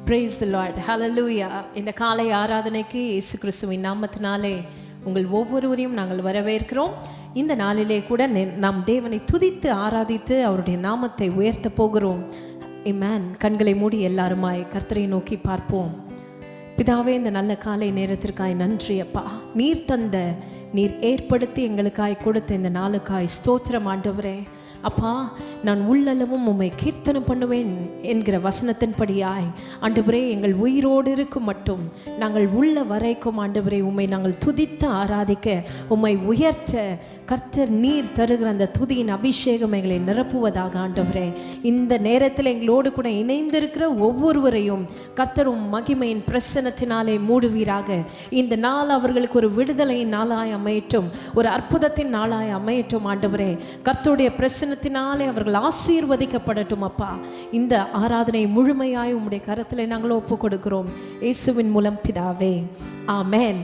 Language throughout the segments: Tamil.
Praise the Lord. Hallelujah. இந்த காலை ஆராதனைக்கு இயேசு கிறிஸ்துவின் நாமத்தினாலே உங்கள் ஒவ்வொருவரையும் நாங்கள் வரவேற்கிறோம். இந்த நாளிலே கூட நாம் தேவனை துதித்து ஆராதித்து அவருடைய நாமத்தை உயர்த்த போகிறோம். ஆமென். கண்களை மூடி எல்லாருமாய் கர்த்தரை நோக்கி பார்ப்போம். பிதாவே, இந்த நல்ல காலை நேரத்திற்காய் நன்றி அப்பா. நீர் ஏற்படுத்தி எங்களுக்காய் கொடுத்த இந்த நாளுக்காய் ஸ்தோத்திரம் ஆண்டவரே. அப்பா, நான் உள்ளளவும் உம்மை கீர்த்தனம் பண்ணுவேன் என்கிற வசனத்தின்படியாய் ஆண்டவரே, எங்கள் உயிரோடு இருக்கும் மட்டும் நாங்கள் உள்ள வரைக்கும் ஆண்டவரே உம்மை நாங்கள் துதித்து ஆராதிக்க, உம்மை உயர்த்த கர்த்தர் நீர் தருகிற அந்த துதியின் அபிஷேகம் எங்களை நிரப்புவதாக ஆண்டவரே. இந்த நேரத்தில் எங்களோடு கூட இணைந்திருக்கிற ஒவ்வொருவரையும் கர்த்தரும் மகிமையின் பிரசன்னத்தினாலே மூடுவீராக. இந்த நாள் அவர்களுக்கு ஒரு விடுதலையின் நாளாய் அமையட்டும், ஒரு அற்புதத்தின் நாளாய் அமையட்டும் ஆண்டவரே. கர்த்தருடைய பிரசன்னத்தினாலே அவர்கள் ஆசீர்வதிக்கப்படட்டும் அப்பா. இந்த ஆராதனை முழுமையாய் உம்முடைய கரத்தில் நாங்கள் ஒப்பு கொடுக்கிறோம் இயேசுவின் மூலம் பிதாவே, ஆமென்.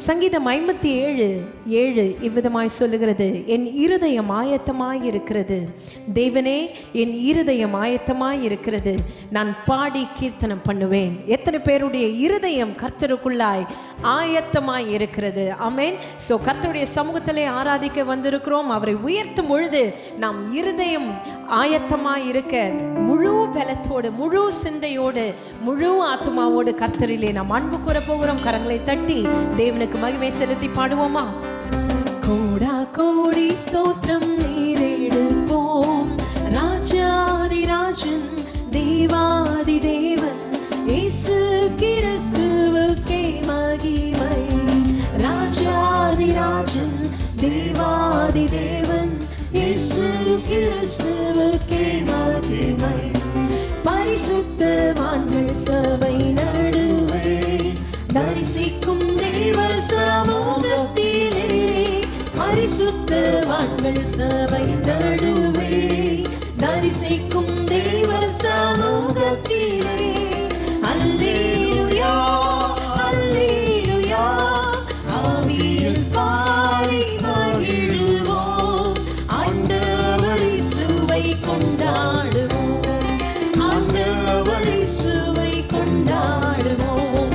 சங்கீதம் 57:7 இவ்விதமாய் சொல்லுகிறது, என் இருதயம் ஆயத்தமாய் இருக்கிறது, தேவனே என் இருதயம் ஆயத்தமாய் இருக்கிறது, நான் பாடி கீர்த்தனம் பண்ணுவேன். எத்தனை பேருடைய இருதயம் கர்த்தருக்குள்ளாய் ஆயத்தமாய் இருக்கிறது? ஆமென். ஸோ கர்த்தருடைய சமூகத்திலே ஆராதிக்க வந்திருக்கிறோம். அவரை உயர்த்தும் பொழுது நாம் இருதயம் ஆயத்தமாய் இருக்க முழு பலத்தோடு, முழு சிந்தையோடு, முழு ஆத்மாவோடு கர்த்தரிலே நாம் அன்பு கூற போகிறோம். கரங்களை தட்டி தேவனுக்கு மகிமை செலுத்தி பாடுவோமா? கோடா கோடி ஸ்தோத்திரம் நீரேடுவோம், ராஜாதி ராஜன் தேவாதி தேவன் இயேசு கிறிஸ்துவுக்கே மகிமை. ராஜாதி ராஜன் தேவாதி தேவன் இயேசு கிறிஸ்துவுக்கே மகிமை. பரிசுத்தவான்கள் சபை நடுவே தரிசிக்கும் தேவ சமூகத்திலே, பரிசுத்தவான்கள் சபை நடுவே தரிசிக்கும் தேவ சமூகத்திலே, அல்லேலூயா அல்லேலூயா ஆவியில் பாடி மகிழுவோம், ஆண்டவர் இயேசுவை கொண்டாடுவோம், ஆண்டவர் இயேசுவை கொண்டாடுவோம்.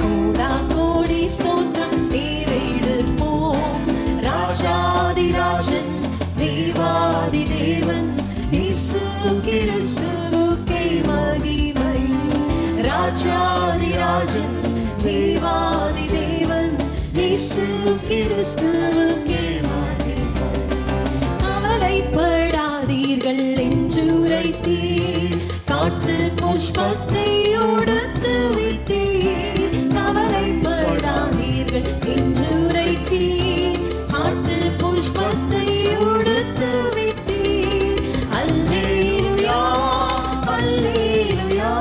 கோடா கோடி ஸ்தோத்திரம் நீரேடுவோம், ராஜாதி ராஜன் தேவாதி தேவன் இயேசு கிறிஸ்துவுக்கே மகிமை. ராஜாதி ராஜன் தேவாதி தேவன் இயேசு கிறிஸ்துவுக்கே மகிமை. கவலைப்படாதீர்கள் என்றுரைத்தீர், காட்டு புஷ்பத்தை உடுத்து விட்டீர். கவலைப்படாதீர்கள் என்றுரைத்தீர், காட்டு புஷ்பத்தை உடுத்து விட்டீர். அல்லேலூயா அல்லேலூயா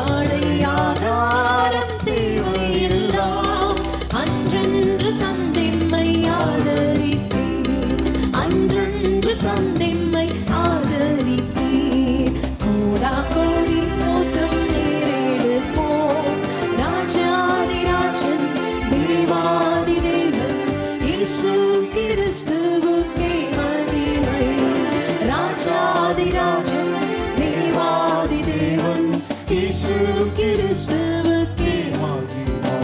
ஆடையாதாரம் தேவையெல்லாம் அன்றென்று தந்திம்மை ஆதரிப்பீர், அன்றென்று தந்திம்மை ஆதரிப்பீர். கோடா கோடி ஸ்தோத்திரம் நீரேடுவோம், ராஜாதி ராஜன் தேவாதி தேவன் இயேசு கிறிஸ்துவுக்கே மகிமை. ராஜாதி ராஜன் தேவாதி தேவன் இயேசு கிறிஸ்துவுக்கே மகிமை.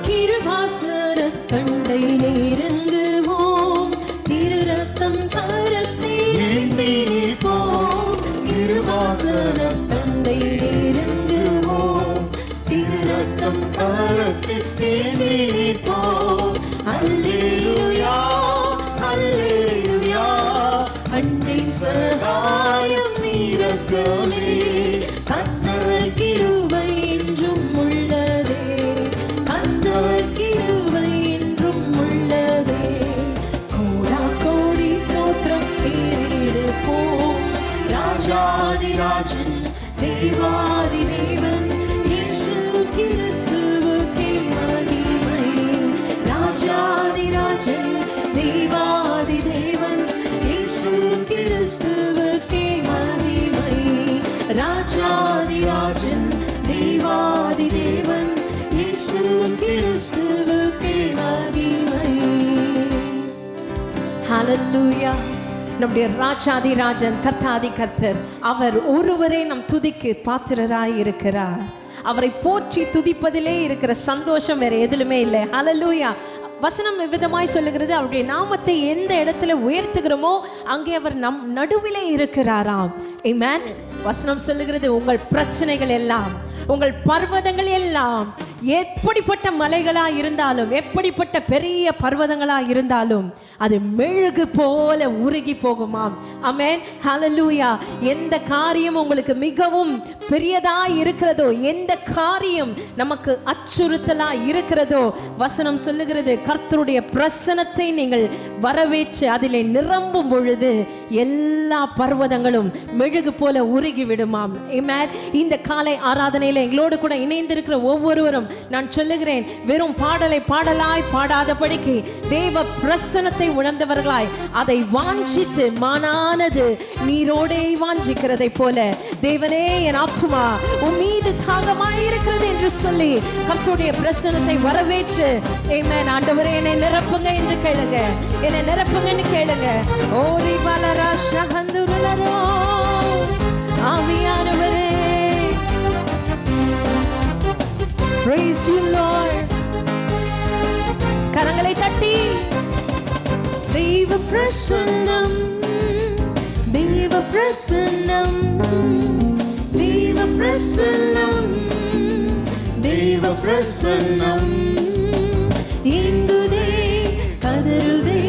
கிருபாசன தண்டை நெருங்குவோம், திரு ரத்தம் கரத்தில் ஏந்திருப்போம். கிருபாசன தண்டை நெருங்குவோம், திரு ரத்தம் கரத்தில் ஏந்திருப்போம். அல்லேலூயா அல்லேலூயா அன்னை சகாயம் இரக்கமே, கர்த்தர் கிருபை என்றும் உள்ளதே, கர்த்தர் கிருபை என்றும் உள்ளதே. கோடா கோடி ஸ்தோத்திரம் நீரேடுவோம், ராஜாதி ராஜன் தேவாதி தேவன் இயேசு கிறிஸ்துவுக்கே மகிமை. ராஜாதி ராஜன் தேவாதி தேவன் இயேசு கிறிஸ்துவுக்கே மகிமை. ராஜாதி ராஜன் தேவாதி தேவன் இயேசு கிறிஸ்துவுக்கே மகிமை. ஹல்லேலூயா நம்முடைய ராஜாதி ராஜன் கர்த்தாதி கர்த்தர் அவர் ஒருவரே நம் துதிக்கு பாத்திரராய் இருக்கிறார். அவரை போற்றி துதிப்பதிலே இருக்கிற சந்தோஷம் வேற எதிலுமே இல்லை. ஹல்லேலூயா. வசனம் விதமாய் சொல்லுகிறது, அவருடைய நாமத்தை எந்த இடத்துல உயர்த்துகிறோமோ அங்கே அவர் நம் நடுவிலே இருக்கிறாராம். ஆமென். வசனம் சொல்லுகிறது, உங்கள் பிரச்சனைகள் எல்லாம், உங்கள் பர்வதங்கள் எல்லாம், எப்படிப்பட்ட மலைகளா இருந்தாலும், எப்படிப்பட்ட பெரிய பர்வதங்களா இருந்தாலும் அது மெழுகு போல உருகி போகுமாம். ஆமென். ஹல்லேலூயா. எந்த காரியம் உங்களுக்கு மிகவும் பெரியதா இருக்கிறதோ, எந்த காரியம் நமக்கு அச்சுறுத்தலா இருக்கிறதோ, வசனம் சொல்லுகிறது, கர்த்தருடைய பிரசன்னத்தை நீங்கள் வரவேற்று அதிலே நிரம்பும் பொழுது எல்லா பர்வதங்களும் மெழுகு போல உருகி விடுமாம். ஆமென். இந்த காலை ஆராதனையில எங்களோடு கூட இணைந்திருக்கிற ஒவ்வொருவரும் நான் சொல்லுகிறேன், வெறும் பாடலை பாடலாய் பாடாதபடிக்கு தேவ பிரசன்னத்தை உணர்ந்தவர்களாய் அதை வாஞ்சித்து மானானது நீரோடே வாஞ்சிக்கிறதை போல, தேவனே என் ஆத்துமா உம்மீது தாகமாய் இருக்கிறது என்று சொல்லி கர்த்தருடைய பிரசன்னத்தை வரவேற்று, ஆமென், ஆண்டவரே என்னை நிரப்புங்க என்று கேளுங்க, என்னை நிரப்புங்கன்னு கேளுங்க. ஓரி பலரா ஷஹந்துருலரோ ஆவியானவரே. Praise you Lord. கரங்களை தட்டி தெய்வ பிரசன்னம், தெய்வ பிரசன்னம், தெய்வ பிரசன்னம், தெய்வ பிரசன்னம் இங்குதே கதறுதே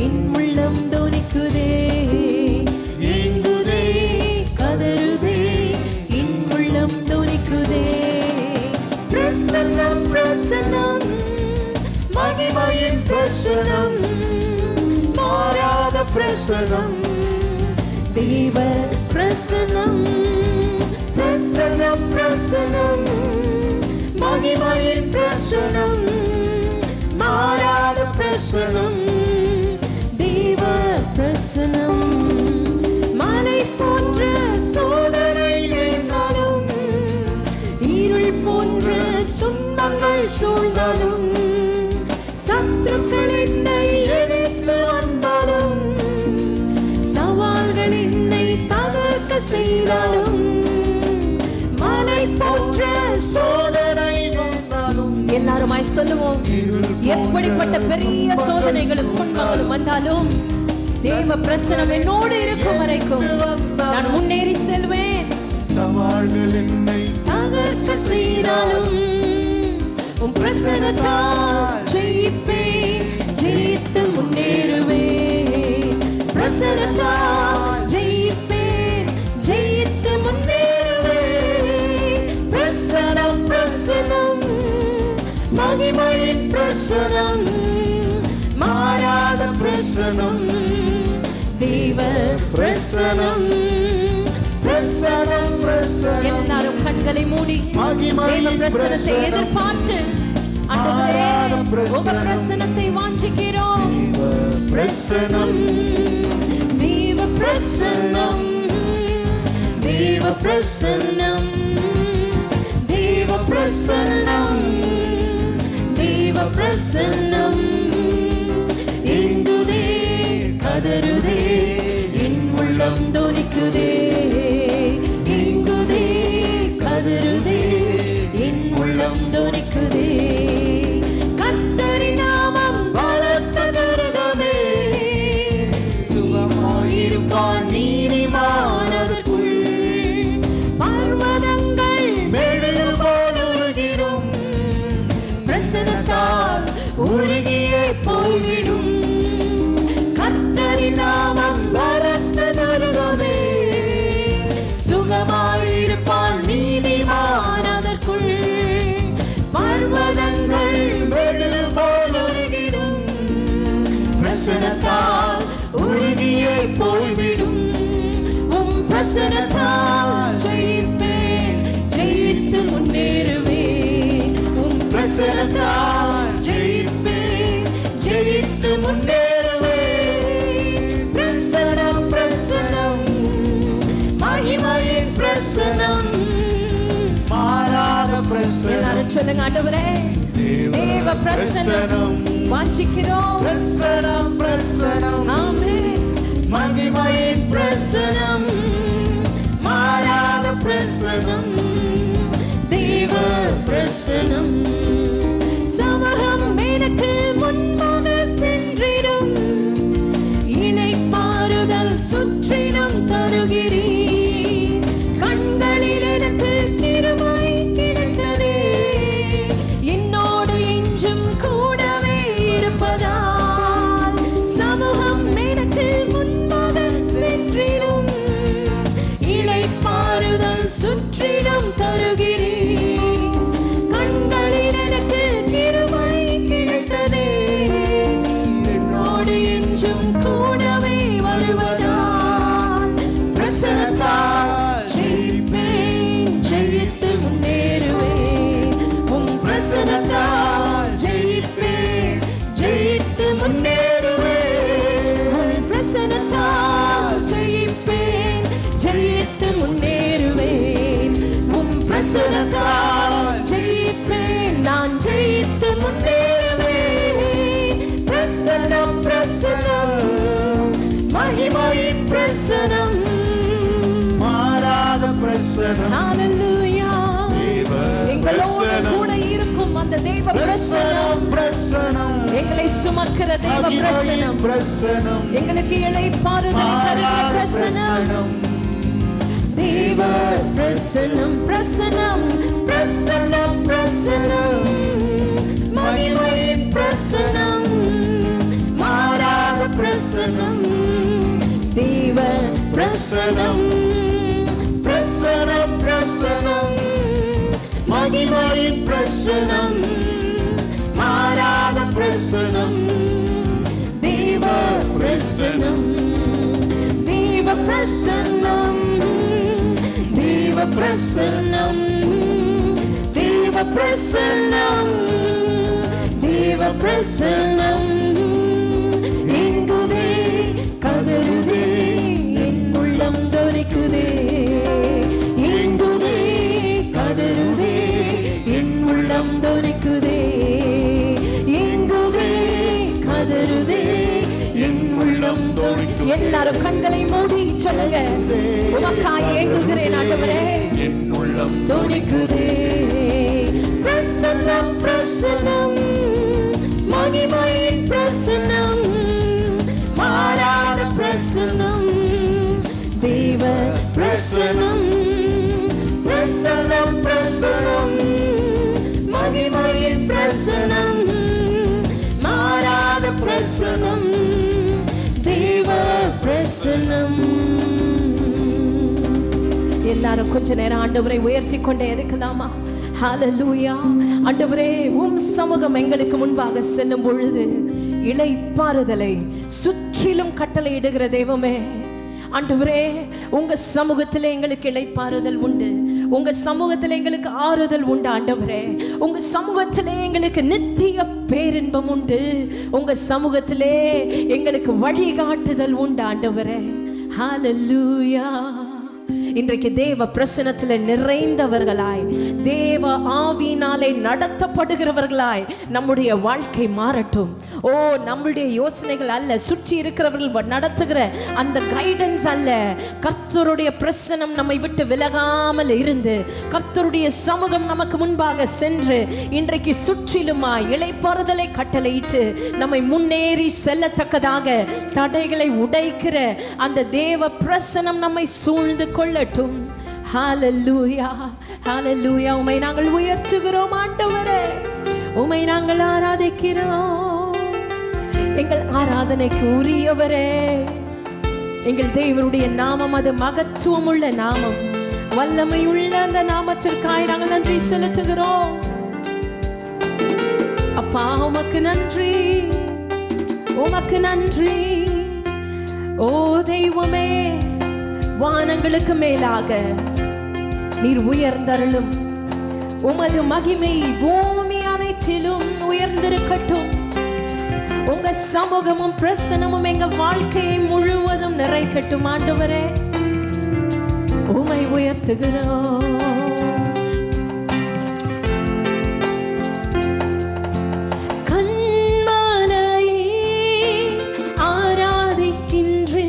என் உள்ளம் தொனிக்குதே, இங்குதே கதறுதே என் உள்ளம் தொனிக்குதே. பிரசன்னம் பிரசன்னம் மகிமையின் பிரசன்னம், மாறாத பிரசன்னம், தேவ பிரசன்னம், பிரசன்னம் பிரசன்னம் மகிமையின் பிரசன்னம், மாறாத பிரசன்னம், தேவ பிரசன்னம். மலை போன்ற சோதனை வேண்டாலும், இருள் போன்ற துன்பங்கள் சூழ்ந்தாலும், சத்துருக்கள் என்னை எதிர்த்து வந்தாலும், சவால்கள் என்னை தகர்க்க செய்தாலும், மலை போன்ற சோதனை வந்தாலும், எல்லாருமாய் சொல்லுவோம், எப்படிப்பட்ட பெரிய சோதனைகளும் துன்பங்களும் வந்தாலும் தேவ பிரசன்னம் என்னோடு இருக்கும் வரைக்கும் நான் முன்னேறி செல்வேன். சவால்கள் என்னை தகர்க்க செய்தாலும் உம் பிரசன்னத்தால் ஜெயிப்பேன், ஜெயித்து முன்னேறுவேன். பிரசன்னத்தால் ஜெயிப்பேன், ஜெயித்து முன்னேறுவேன். பிரசன்னம் பிரசன்னம் மகிமையின் பிரசன்னம், மாறாத பிரசன்னம், தேவ பிரசன்னம், பிரசன்னம் பிரசன்னம். எல்லாரும் கண்களை மூடி தேவ பிரசன்னத்தை எதிர்பார்த்து, ஆண்டவரே உங்க பிரசன்னத்தை வாஞ்சிக்கிறோம். பிரசன்னம், தேவ பிரசன்னம், தேவ பிரசன்னம், தேவ பிரசன்னம், தேவ பிரசன்னம் எங்குதே கதறுதே என் உள்ளம் தொனிக்குதே, எங்குதே கதறுதே என் உள்ளம் தொனிக்குதே. கர்த்தரின் நாமம் பலத்த துருகமே, சுகமாயிருப்பான் நீதிமானவர்க்குள். பர்வதங்கள் மெழுகு போல் உருகிடும், பிரசன்னத்தால் உருகியே போய்விடும். கர்த்தரின் நாமம் பலத்த துருகமே, சுகமாயிருப்பான் நீதிமானவர்க்குள். பர்வதங்கள் மெழுகு போல் உருகிடும், பிரசன்னத்தால் உருகியே போய்விடும். உம் பிரசன்னத்தால் ஜெயிப்பேன், ஜெயித்து முன்னேறுவேன். உம் பிரசன்னத்தால் ஜெயிப்பேன், ஜெயித்து முன்னேறுவேன். பிரசன்னம் பிரசன்னம் மகிமையின் பிரசன்னம், மாறாத பிரசன்னம். எல்லாரும் சொல்லுங்க, ஆண்டவரே தேவ பிரசன்னம் வாஞ்சிக்கிறோம். பிரசன்னம் பிரசன்னம் ஆமென். மகிமையின் பிரசனம், மாறாத பிரசனம், தேவ பிரசனம். சமூகம் எனக்கு முன்பாக சென்றிடும், இணைப்பாறுதல் சுற்றிலும் தருகிறீர். கண்களில் எனக்கு கிருபை கிடைத்ததே, என்னோடு என்றும் கூடவே இருப்பதால். சமூகம் எனக்கு முன்பாக சென்றிடும், இணைப்பாறுதல் சுற்றிலும் தருகிறீர். கண்களில் எனக்கு கிருபை கிடைத்ததே, என்னோடு என்றும் கூடவே வருவதால். பிரசன்னத்தால் ஜெயிப்பேன், ஜெயித்து முன்னேறுவேன். உம் பிரசன்னத்தால் ஜெயிப்பேன், ஜெயித்து முன்னேறுவேன். உம் பிரசன்னத்தால் ஜெயிப்பேன், ஜெயித்து முன்னேறுவேன். உம் பிரசன்னத்தால் ஜெயிப்பேன், நான் ஜெயித்து முன்னேறுவேன். பிரசன்னம் பிரசன்னம், மகிமையின் பிரசனம், மாறாத பிரசனம். ஹalleluya. எங்களோடு கூட இருக்கும் அந்த தேவ பிரசனம், பிரசனம், எங்களை சுமக்கிற தேவ பிரசனம், பிரசனம், எங்களுக்கு இளைப்பாறுதலை தருகிற பிரசனம். தேவ பிரசனம் பிரசனம் பிரசனம் பிரசனம், மகிமையின் பிரசனம், மாறாத பிரசனம். தேவ பிரசனம் பிரசனம் பிரசனம், மகிமையின் பிரசனம், மாறாத பிரசனம். தேவ பிரசனம், தேவ பிரசனம், தேவ பிரசனம், தேவ பிரசனம், தேவ பிரசனம். எங்குதே கதறுதே, என் உள்ளம் தொனிக்குதே. எங்குதே கதறுதே, என் உள்ளம் தொனிக்குதே. எங்குதே கதறுதே, என் உள்ளம் தொனிக்குதே. எல்லாரும் கண்களை மூடி சொல்லுங்க, உமக்காய் ஏங்குகிறேன் ஆண்டவரே, என் உள்ளம் தொனிக்குதே. பிரசன்னம் பிரசன்னம், மகிமையின் பிரசன்னம், மாறாத பிரசன்னம். தேவ பிரசன்னம் பிரசன்னம் பிரசன்னம், மகிமையின் பிரசன்னம், மாறாத பிரசன்னம். தேவ பிரசன்னம். எல்லாரும் கொஞ்ச நேரம் ஆண்டவரை உயர்த்தி கொண்டே இருக்கலாமா? ஹalleluya. ஆண்டவரே, உம் சமூகம் எங்களுக்கு முன்பாக செல்லும் பொழுது இளைப்பாறுதலை சுற்றிலும் கட்டளையிடுகிற தெய்வமே, ஆண்டவரே, உங்க சமூகத்திலே எங்களுக்கு இளைப்பாறுதல் உண்டு. உங்க சமூகத்திலே எங்களுக்கு ஆறுதல் உண்டு ஆண்டவரே. உங்க சமூகத்திலே எங்களுக்கு நித்திய பேரின்பம் உண்டு. உங்க சமூகத்திலே எங்களுக்கு வழிகாட்டுதல் உண்டு ஆண்டவரே. ஹalleluya. இன்றைக்கு தேவ பிரசன்னத்திலே நிறைந்தவர்களாய், தேவ ஆவியினாலே நடத்தப்படுகிறவர்களாய் நம்முடைய வாழ்க்கை மாறட்டும். ஓ, நம்முடைய யோசனைகள் அல்ல, சுற்றி இருக்கிறவர்கள் நடத்துகிற அந்த கைடன்ஸ் அல்ல, கர்த்தருடைய பிரசன்னம் நம்மை விட்டு விலகாமல் இருந்து, கர்த்தருடைய சமூகம் நமக்கு முன்பாக சென்று இன்றைக்கு சுற்றிலுமாய் இளைப்பாறுதலை கட்டளையிட்டு நம்மை முன்னேறி செல்லத்தக்கதாக தடைகளை உடைக்கிற அந்த தேவ பிரசன்னம் நம்மை சூழ்ந்து கொள்ளட்டும். ஹalleluya, ஹalleluya. உம்மை நாங்கள் உயர்த்துகிறோம் ஆண்டவரே, உம்மை நாங்கள் ஆராதிக்கிறோம். எங்கள் ஆராதனைக்கு உரியவரே, எங்கள் தேவனுடைய நாமம் அது மகத்துவம் உள்ள நாமம், வல்லமை உள்ள அந்த நாமத்திற்காய் நாங்கள் நன்றி செலுத்துகிறோம். அப்பா, உமக்கு நன்றி, உமக்கு நன்றி. ஓ தெய்வமே, வானங்களுக்கு மேலாக நீர் உயர்ந்தருளும். உமது மகிமை பூமி அனைத்திலும் உயர்ந்திருக்கட்டும். உங்க சமூகமும் பிரசனமும் எங்க வாழ்க்கையை முழுவதும் நிறைக்கட்டும் ஆண்டவரே. உம்மை உயர்த்துகிறோம். கண்மலையே ஆராதிக்கின்றேன்,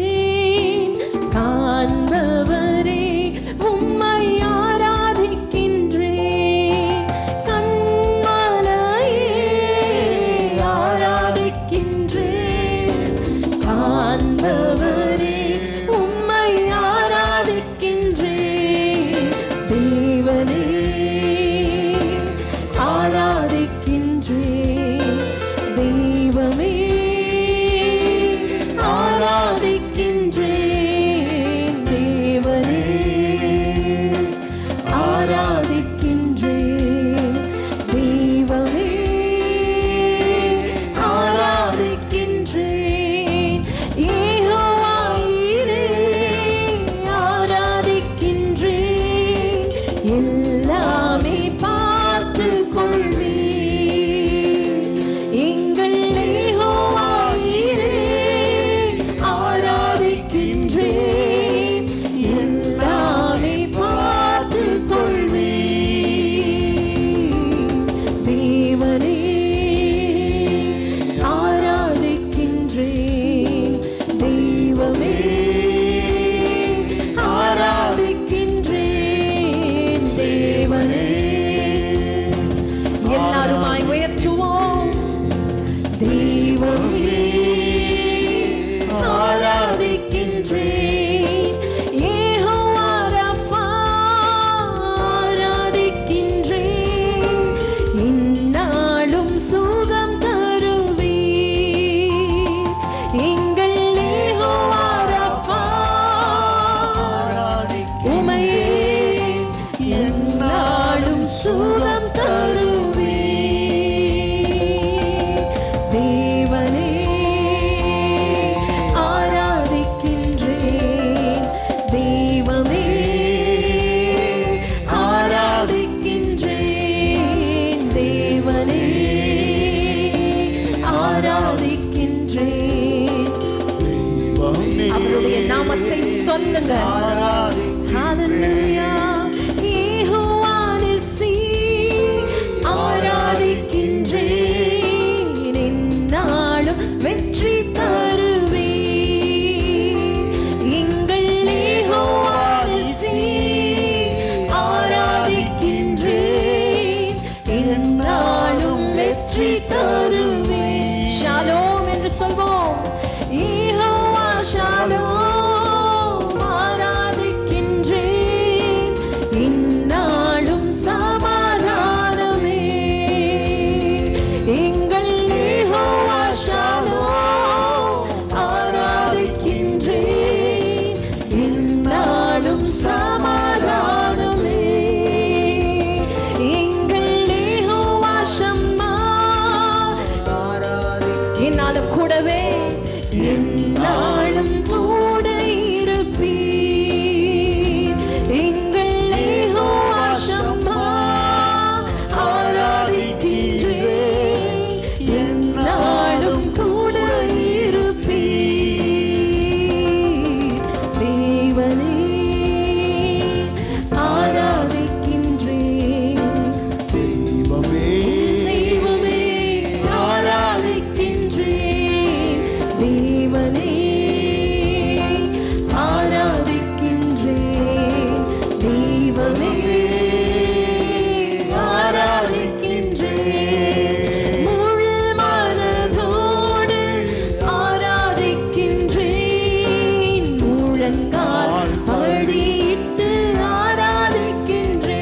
தருவே. தேவனே ஆராதிக்கின்றேன், தெய்வமே ஆராதிக்கின்றேன், தேவனே ஆராதிக்கின்றேன். அவருடைய நாமத்தை சொல்லுங்க. ஹalleluya. யெகோவா நிசி ஆராதிக்கின்றேன், எந்நாளும் வெற்றி தருவே. எங்கள் யெகோவா நிசி ஆராதிக்கின்றேன், எந்நாளும் வெற்றி தருவே. ஷாலோம் என்று சொல்வோம். யெகோவா ஷாலோம் ஆராதிக்கின்றேன், இந்நாளும் சமாதானமே. எங்கள் யெகோவா ஷாலோம் ஆராதிக்கின்றேன், இந்நாளும் சமாதானமே. எங்கள் யெகோவா ஷம்மா என்னாலும் கூடவே, எந்நாளும் கூட இருப்பீர். எங்கள் யெகோவா ஷம்மா ஆராதிக்கின்றேன், எந்நாளும் கூட இருப்பீர். தேவனே ஆராதிக்கின்றேன், தெய்வமே தெய்வமே ஆராதிக்கின்றேன், தேவனே ஆராதிக்கின்றேன், தெய்வமே ஆராதிக்கின்றேன். முழு மனதோடு ஆராதிக்கின்றேன், முழங்கால் படியிட்டு ஆராதிக்கின்றேன்.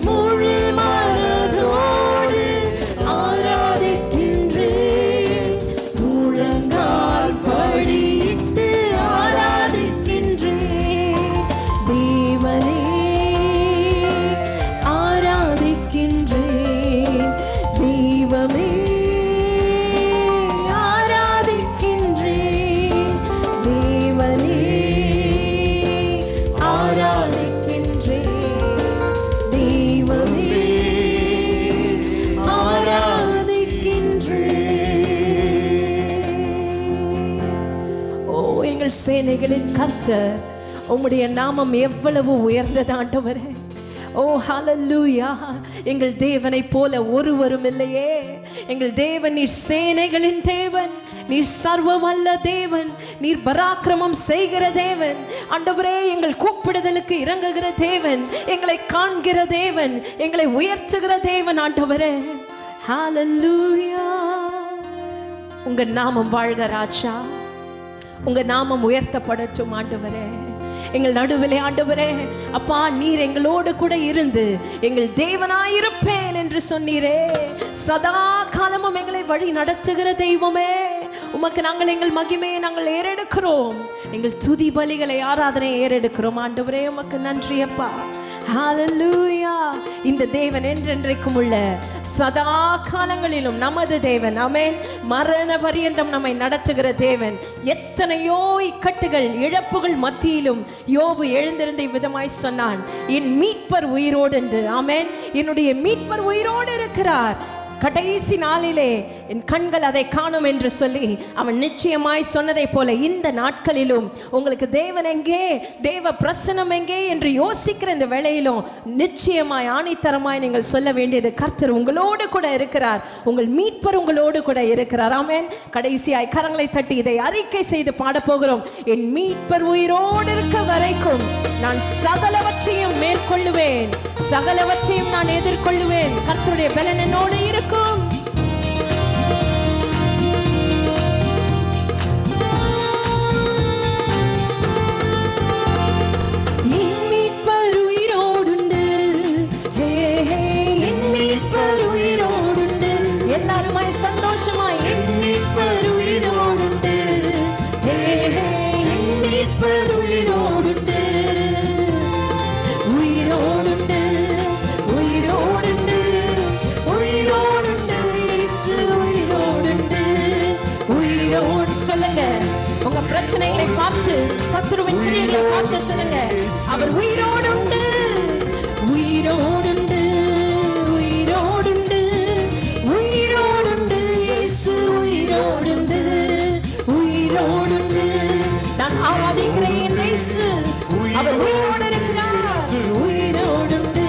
முழு மனதோடு ஆராதிக்கின்றேன், முழங்கால் படியிட்டு ஆராதிக்கின்றேன். தேவனே ஆராதிக்கின்றேன், தெய்வமே ஆராதிக்கின்றேன், தேவனே ஆராதிக்கின்றேன், தெய்வமே ஆராதிக்கின்றேன். ஓ எங்கள் சேனைகளின் கர்த்தர், உம்முடைய நாமம் எவ்வளவு உயர்ந்தது ஆண்டவரே. ஓ ஹalleluya. எங்கள் தேவனை போல ஒருவரும் இல்லையே. எங்கள் தேவன் நீர் சேனைகளின் தேவன், நீர் சர்வ வல்ல தேவன், நீர் பராக்கிரமம் செய்கிற தேவன் ஆண்டவரே. எங்கள் கூப்பிடுதலுக்கு இறங்குகிற தேவன், எங்களை காண்கிற தேவன், எங்களை உயர்த்துகிற தேவன் ஆண்டவரே. ஹalleluya. உங்க நாமம் வாழ்க ராஜா, உங்க நாமம் உயர்த்தப்படட்டும் ஆண்டவரே. எங்கள் நடுவிலே ஆண்டவரே அப்பா, நீர் எங்களோடு கூட இருந்து எங்கள் தேவனாயிருப்பேன் என்று சொன்னீரே. சதா காலமும் எங்களை வழி நடத்துகிற தெய்வமே, உமக்கு நாங்கள் எங்கள் மகிமையை நாங்கள் ஏறெடுக்கிறோம். எங்கள் துதி பலிகளை ஆராதனை ஏறெடுக்கிறோம் ஆண்டவரே. உமக்கு நன்றி அப்பா. ஹalleluya. இந்த தேவன் என்றென்றைக்கும் உள்ள சதா காலங்களிலும் நமது தேவன். ஆமென். மரண பரியந்தம் நம்மை நடத்துகிற தேவன். எத்தனையோ இக்கட்டுகள் இழப்புகள் மத்தியிலும் யோபு எழுந்திருந்த விதமாய் சொன்னான், என் மீட்பர் உயிரோடு என்று. ஆமென். என்னுடைய மீட்பர் உயிரோடு இருக்கிறார். கடைசி நாளிலே என் கண்கள் அதை காணும் என்று சொல்லி அவன் நிச்சயமாய் சொன்னதை போல இந்த நாட்களிலும் உங்களுக்கு தேவன் எங்கே, தேவ பிரசன்னம் எங்கே என்று யோசிக்கிற இந்த வேளையிலும் நிச்சயமாய் ஆணித்தரமாய் நீங்கள் சொல்ல வேண்டியது, கர்த்தர் உங்களோடு கூட இருக்கிறார், உங்கள் மீட்பர் உங்களோடு கூட இருக்கிறார். ஆமென். கடைசியாய் கரங்களை தட்டி இதை அறிக்கை செய்து பாடப்போகிறோம். என் மீட்பர் உயிரோடு இருக்க வரைக்கும் நான் சகலவற்றையும் மேற்கொள்ளுவேன், சகலவற்றையும் நான் எதிர்கொள்ளுவேன். கர்த்தருடைய பலன் என்னோடு இருக்கும். எல்லாருமாய் சந்தோஷமாய் என் மீட்பர் உயிரோடுண்டு, என் மீட்பர் உயிரோடுண்டு, உயிரோடுண்டு, உயிரோடுண்டு. பிரச்சனைகளை பார்த்து, சத்துருவின் கிரியைகளை பார்த்து சொல்லுங்க, அவர் உயிரோடுண்டு, உயிரோடுண்டு, உயிரோடுண்டு, உயிரோடுண்டு, இயேசு உயிரோடுண்டு, உயிரோடுண்டு. நான் ஆராதிக்கிறேன் என் இயேசு, அவர் உயிரோடு இருக்கிறார், உயிரோடுண்டு.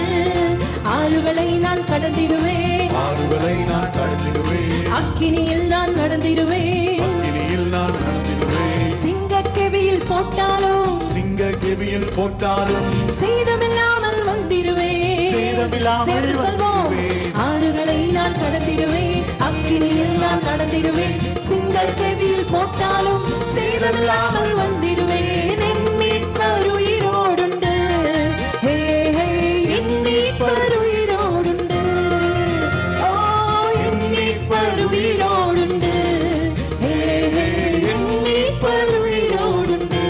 ஆறுகளை நான் கடந்திடுவேன், ஆறுகளை நான் கடந்திடுவேன், அக்கினியில் நான் நடந்திடுவேன், அக்கினியில் நான் நடந்திடுவேன். சிங்கக்கெபியில் போட்டாலும், சிங்கக்கெபியில் போட்டாலும் சேதமில்லாமல் வந்திடுவேன், சேதமில்லாமல் சேர்ந்து சொல்வோம். வந்திடுவேன். ஆறுகளை நான் கடந்திடுவேன், அக்கினியில் நான் நடந்திடுவேன், சிங்கக்கெபியில் போட்டாலும் சேதமில்லாமல் வந்திடுவேன். என் மீட்பர் உயிரோடுண்டு, ஹே ஹே, என் மீட்பர் உயிரோடுண்டு, ஓ என் மீட்பர் உயிரோடுண்டு, ஹே ஹே, என் மீட்பர் உயிரோடுண்டு.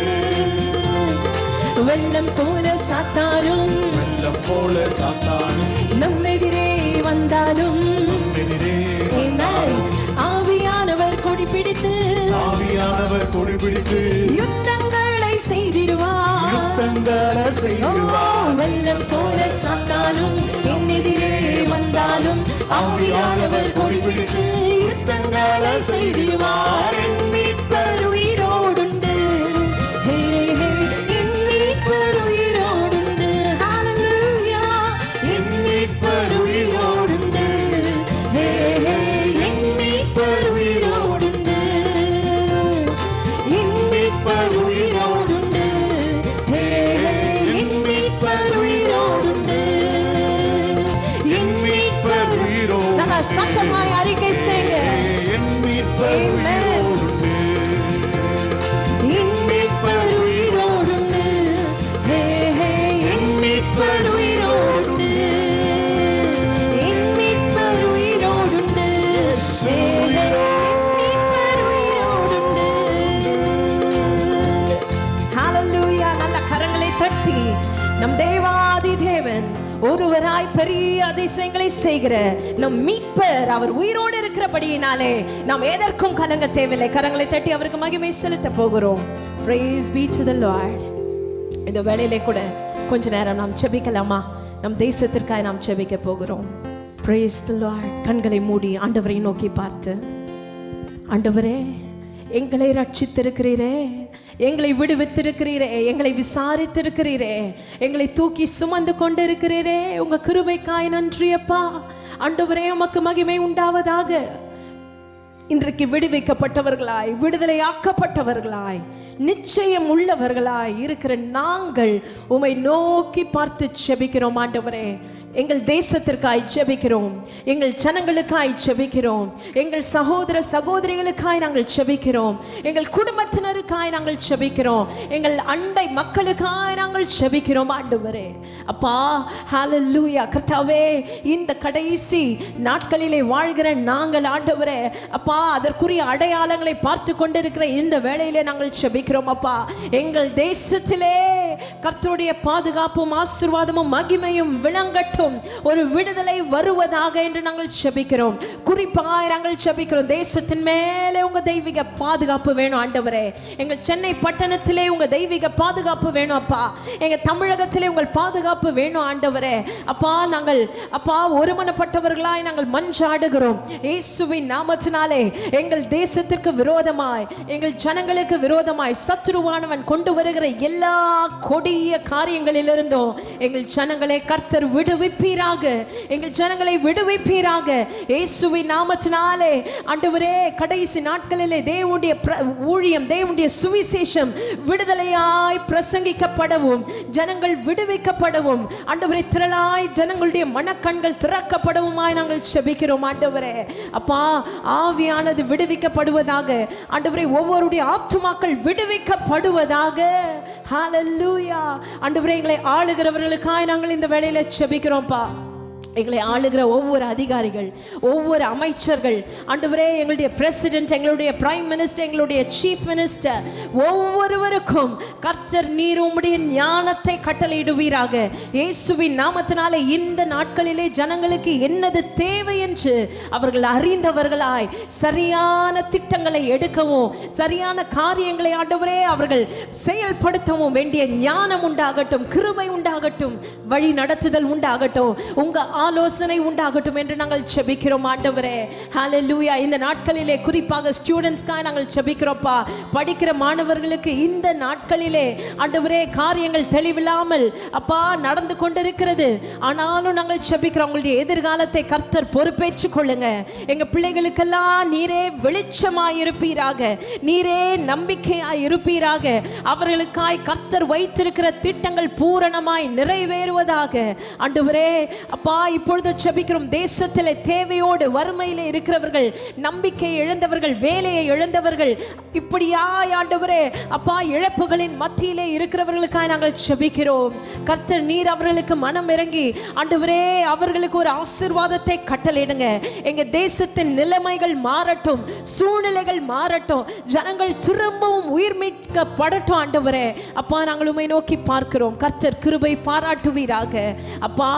வெள்ளம் போல சாத்தாலும், வெள்ளம் போல சாத்தானும் நம்மெதிரே வந்தாலும், எதிரே Amen. ஆவியானவர் கொடி பிடித்து, ஆவியானவர் கொடி பிடித்து யுத்தங்களை செய்திடுவார், யுத்தங்களை செய்வார். வெள்ளம் போல சாத்தாலும் என்னெதிரே வந்தாலும், ஆவியானவர் கொடி பிடித்து யுத்தங்களை செய்திடுவார். என் மீட்பர் உயிரோடுண்டு, ஹே ஹே, என் மீட்பர் உயிரோடுண்டு, ஹalleluya, என் மீட்பர் உயிரோடுண்டு, ஹே ஹே, என் மீட்பர் உயிரோடுண்டு, என் மீட்பர் உயிரோடுண்டு, ஹே ஹே, என் மீட்பர் உயிரோடுண்டு, என் மீட்பர் உயிரோடு நல்ல சத்தமாய் அறிக்கை செய்யுங்க. என் மீட்பர் உயிரோடுண்டு, என் மீட்பர் உயிரோடுண்டு, ஹே ஹே, என் மீட்பர் உயிரோடுண்டு, என் மீட்பர் உயிரோடுண்டு, ஹே ஹே, என் மீட்பர் உயிரோடுண்டு. ஹalleluya. நல்ல கரங்களை தட்டி நம் தேவாதி தேவன் ஒருவராய் பெரிய அதிசயங்களை செய்கிற நம் மீட்பர் அவர் உயிரோடு இருக்கிறபடியினாலே நாம் எதற்கும் கலங்க தேவையில்லை. கரங்களை தட்டி அவருக்கு மகிமை செலுத்த போகிறோம். Praise be to the Lord. இந்த வேளையிலே கூட கொஞ்ச நேரம் நாம் ஜெபிக்கலாமா? நம் தேசத்திற்காக நாம் ஜெபிக்க போகிறோம். Praise the Lord. கண்களை மூடி ஆண்டவரை நோக்கி பார்த்து, ஆண்டவரே எங்களை ரட்சித்திருக்கிறீரே, எங்களை விடுவித்திருக்கிறீரே, எங்களை விசாரித்திருக்கிறீரே, எங்களை தூக்கி சுமந்து கொண்டிருக்கிறீரே, உங்க கிருபைக்காய் நன்றி அப்பா. ஆண்டவரே உமக்கு மகிமை உண்டாவதாக. இன்றைக்கு விடுவிக்கப்பட்டவர்களாய், விடுதலையாக்கப்பட்டவர்களாய், நிச்சயம் உள்ளவர்களாய் இருக்கிற நாங்கள் உம்மை நோக்கி பார்த்து ஜெபிக்கிறோம். ஆண்டவரே எங்கள் தேசத்திற்காய் ஜெபிக்கிறோம், எங்கள் ஜனங்களுக்காய் ஜெபிக்கிறோம், எங்கள் சகோதர சகோதரிகளுக்காய் நாங்கள் ஜெபிக்கிறோம், எங்கள் குடும்பத்தினருக்காய் நாங்கள் ஜெபிக்கிறோம், எங்கள் அண்டை மக்களுக்காய் நாங்கள் ஜெபிக்கிறோம். ஆண்டவரே அப்பா ஹalleluya. கர்த்தாவே இந்த கடைசி நாட்களிலே வாழ்கிற நாங்கள் ஆண்டவரே அப்பா அதற்குரிய அடையாளங்களை பார்த்து கொண்டிருக்கிற இந்த வேளையிலே நாங்கள் ஜெபிக்கிறோம் அப்பா. எங்கள் தேசத்திலே கர்த்தருடைய பாதுகாப்பும் ஆசீர்வாதமும் மகிமையும் விளங்கட்டும், ஒரு விடுதலை வருவதாக என்று நாங்கள் ஜெபிக்கிறோம். குறிப்பாக நாங்கள் ஜெபிக்கிறோம், தேசத்தின் மேலே உங்க தெய்வீக பாதுகாப்பு வேணும் ஆண்டவரே. எங்கள் சென்னை பட்டணத்திலே உங்க தெய்வீக பாதுகாப்பு வேணும் அப்பா. எங்க தமிழகத்திலே உங்கள் பாதுகாப்பு வேணும் ஆண்டவரே. அப்பா நாங்கள் அப்பா ஒருமனப்பட்டவர்களாய் நாங்கள் மன்றாடுகிறோம் இயேசுவின் நாமத்தினாலே. எங்கள் தேசத்திற்கு விரோதமாய், எங்கள் ஜனங்களுக்கு விரோதமாய் சத்துருவானவன் கொண்டு வருகிற எல்லா கொடிய காரியங்களிலிருந்தும் எங்கள் ஜனங்களை கர்த்தர் விடுவிப்பீராக, எங்கள் ஜனங்களை விடுவிப்பீராக இயேசுவின் நாமத்தினாலே. ஆண்டவரே கடைசி நாட்களிலே தேவனுடைய ஊழியம், தேவனுடைய சுவிசேஷம் விடுதலையாய் பிரசங்கிக்கப்படவும், ஜனங்கள் விடுவிக்கப்படவும், ஆண்டவரே திரளாய் ஜனங்களுடைய மனக்கண்கள் திறக்கப்படவுமாய் நாங்கள் ஜெபிக்கிறோம் ஆண்டவரே. அப்பா ஆவியானது விடுவிக்கப்படுவதாக, ஆண்டவரே ஒவ்வொருடைய ஆத்துமாக்கள் விடுவிக்கப்படுவதாக. ஹalleluya. ஆண்டவரே எங்களை ஆளுகிறவர்களுக்காய் நாங்கள் இந்த வேளையில ஜெபிக்கிறோம்ப்பா. எங்களை ஆளுகிற ஒவ்வொரு அதிகாரிகள், ஒவ்வொரு அமைச்சர்கள், ஆண்டவரே எங்களுடைய பிரசிடென்ட், எங்களுடைய பிரைம் மினிஸ்டர், எங்களுடைய சீஃப் மினிஸ்டர், ஒவ்வொருவருக்கும் கர்த்தர் நீர் உம்முடைய ஞானத்தை கட்டளையிடுவீராக. இயேசுவின் நாமத்தினாலே இந்த நாட்களிலே ஜனங்களுக்கு என்னது தேவை என்று அவர்கள் அறிந்தவர்களாய் சரியான திட்டங்களை எடுக்கவும், சரியான காரியங்களை ஆண்டவரே அவர்கள் செயல்படுத்தவும் வேண்டிய ஞானம் உண்டாகட்டும், கிருபை உண்டாகட்டும், வழி நடத்துதல் உண்டாகட்டும், உங்க ஆலோசனை உண்டாகட்டும் என்று நாங்கள் ஜெபிக்கிறோம் ஆண்டவரே. ஹல்லேலூயா. இந்த நாட்களிலே குறிப்பாக ஸ்டூடெண்ட்ஸ்க்காக நாங்கள் ஜெபிக்கிறோம்ப்பா. படிக்கிற மாணவர்களுக்கு இந்த நாட்களிலே ஆண்டவரே காரியங்கள் தெளிவில்லாமல் அப்பா நடந்து கொண்டிருக்கிறது. ஆனாலும் நாங்கள் ஜெபிக்கிறோம், உங்களுடைய எதிர்காலத்தை கர்த்தர் பொறுப்பேற்றுக் கொள்ளுங்க. எங்க பிள்ளைகளுக்கெல்லாம் நீரே வெளிச்சமாய் இருப்பீராக, நீரே நம்பிக்கையாய் இருப்பீராக. அவர்களுக்காய் கர்த்தர் வைத்திருக்கிற திட்டங்கள் பூரணமாய் நிறைவேறுவதாக. ஆண்டவரே அப்பா இப்பொழுது ஜெபிக்கிறோம், தேசத்திலே தேவையோடு வறுமையிலே இருக்கிறவர்கள், நம்பிக்கை இழந்தவர்கள், வேலையை இழந்தவர்கள், இப்படியாய் ஆண்டவரே அப்பா இழப்புகளின் மத்தியிலே இருக்கிறவர்களுக்காக நாங்கள் ஜெபிக்கிறோம். கர்த்தர் நீர் அவர்களுக்கு மனம் இறங்கி ஆண்டவரே அவர்களுக்கு ஒரு ஆசீர்வாதத்தை கட்டளையிடுங்க. எங்க தேசத்தின் நிலைமைகள் மாறட்டும், சூழ்நிலைகள் மாறட்டும், ஜனங்கள் திரும்பவும் உயிர் மீட்கப்படட்டும் ஆண்டவரே. அப்பா நாங்கள் உம்மை நோக்கி பார்க்கிறோம், கர்த்தர் கிருபை பாராட்டுவீராக. அப்பா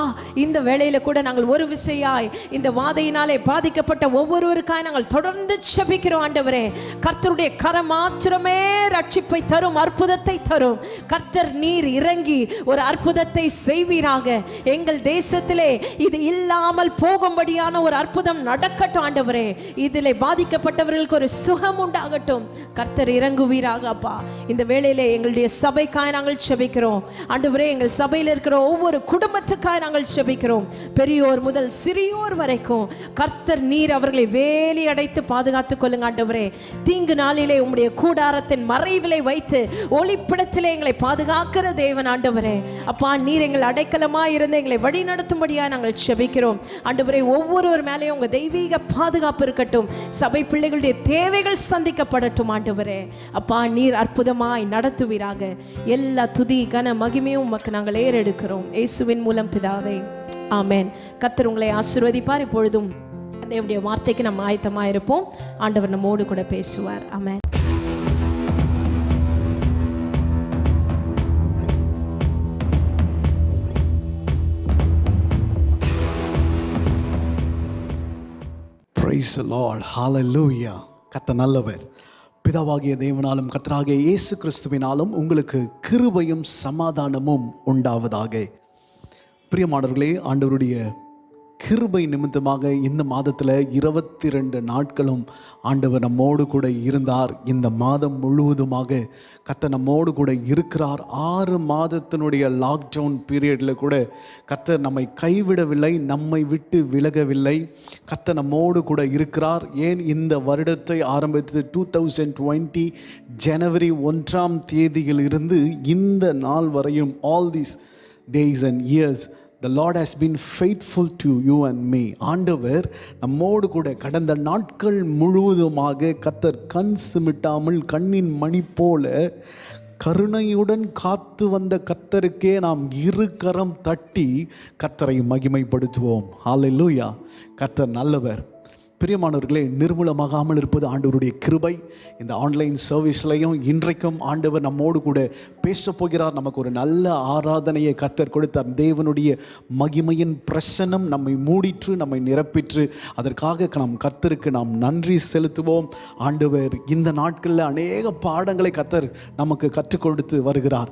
இந்த வேளையில கூட நாங்கள் ஒரு விசையாய் இந்த வாதையினாலே பாதிக்கப்பட்ட ஒவ்வொருவருக்காய் நாங்கள் தொடர்ந்து ஜெபிக்கிறோம் ஆண்டவரே. கர்த்தருடைய கரம் மாத்திரமே ரட்சிப்பை தரும், அற்புதத்தை தரும். கர்த்தர் நீர் இறங்கி ஒரு அற்புதத்தை செய்வீராக. எங்கள் தேசத்திலே இது இல்லாமல் போகும்படியான ஒரு அற்புதம் நடக்கட்டும் ஆண்டவரே. இதிலே பாதிக்கப்பட்டவர்களுக்கு ஒரு சுகம் உண்டாகட்டும். கர்த்தர் இறங்குவீராக அப்பா. இந்த வேளையிலே எங்களுடைய சபைக்காய் நாங்கள் ஜெபிக்கிறோம் ஆண்டவரே. எங்கள் சபையில் இருக்கிற ஒவ்வொரு குடும்பத்துக்காய் நாங்கள் ஜெபிக்கிறோம். பெரியோர் முதல் சிறியோர் வரைக்கும் கர்த்தர் நீர் அவர்களை வேலி அடைத்து பாதுகாத்துக் கொள்ளுங்க ஆண்டவரே. தீங்கு நாளிலே உம்முடைய கூடாரத்தின் மறைவிலை வைத்து ஒளிப்பிடத்திலே எங்களை பாதுகாக்கிற தேவன் ஆண்டவரே. அப்பா நீர் எங்கள் அடைக்கலமாய் இருந்து எங்களை வழி நடத்தும்படியா நாங்கள் ஜெபிக்கிறோம் ஆண்டவரே. ஒவ்வொருவர் மேலேயும் உங்க தெய்வீக பாதுகாப்பு இருக்கட்டும். சபை பிள்ளைகளுடைய தேவைகள் சந்திக்கப்படட்டும் ஆண்டவரே. அப்பா நீர் அற்புதமாய் நடத்துவீராக. எல்லா துதி கன மகிமையும் உமக்கு நாங்கள் ஏறெடுக்கிறோம் இயேசுவின் மூலம் பிதாவே, ஆமென். கர்த்தர் உங்களை ஆசீர்வதிப்பார். இப்பொழுதும் தேவனுடைய வார்த்தைக்கு நம்ம ஆயத்தமாக இருப்போம். ஆண்டவர் நம்மோடு கூட பேசுவார். ஆமென். Praise the Lord. Hallelujah. கர்த்தர் நல்லவர். பிதாவாகிய தேவனாலும் கர்த்தராகிய இயேசு கிறிஸ்துவினாலும் உங்களுக்கு கிருபையும் சமாதானமும் உண்டாவதாக. பிரியமானவர்களே, ஆண்டவருடைய கிருபை நிமித்தமாக இந்த மாதத்தில் 22 நாட்களும் ஆண்டவர் நம்மோடு கூட இருந்தார். இந்த மாதம் முழுவதுமாக கர்த்தர் நம்மோடு கூட இருக்கிறார். 6 மாதத்தினுடைய லாக்டவுன் பீரியடில் கூட கர்த்தர் நம்மை கைவிடவில்லை, நம்மை விட்டு விலகவில்லை. கர்த்தர் நம்மோடு கூட இருக்கிறார். ஏன் இந்த வருடத்தை ஆரம்பித்தது 2020 ஜனவரி 1ஆம் தேதியில் இருந்து இந்த நாள் வரையும், all these days and years, the Lord has been faithful to you and me. ஆண்டவர் நம்மோடு கூட கடந்த நாட்கள் முழுவதுமாக கர்த்தர் கண் சிமிட்டாமல் கண்ணின் மணி போல கருணையுடன் காத்து வந்த கர்த்தருக்கே நாம் இரு கரம் தட்டி கர்த்தரை மகிமைப்படுத்துவோம். ஹல்லேலூயா. கர்த்தர் நல்லவர். பிரியமானவர்களே, நிர்மூலமாகாமல் இருப்பது ஆண்டவருடைய கிருபை. இந்த ஆன்லைன் சர்வீஸ்லையும் இன்றைக்கும் ஆண்டவர் நம்மோடு கூட பேச போகிறார். நமக்கு ஒரு நல்ல ஆராதனையை கர்த்தர் கொடுத்தார். தேவனுடைய மகிமையின் பிரசன்னம் நம்மை மூடிற்று, நம்மை நிரப்பிற்று. அதற்காக நாம் கர்த்தருக்கு நாம் நன்றி செலுத்துவோம். ஆண்டவர் இந்த நாட்களில் அநேக பாடங்களை கர்த்தர் நமக்கு கற்றுக் கொடுத்து வருகிறார்.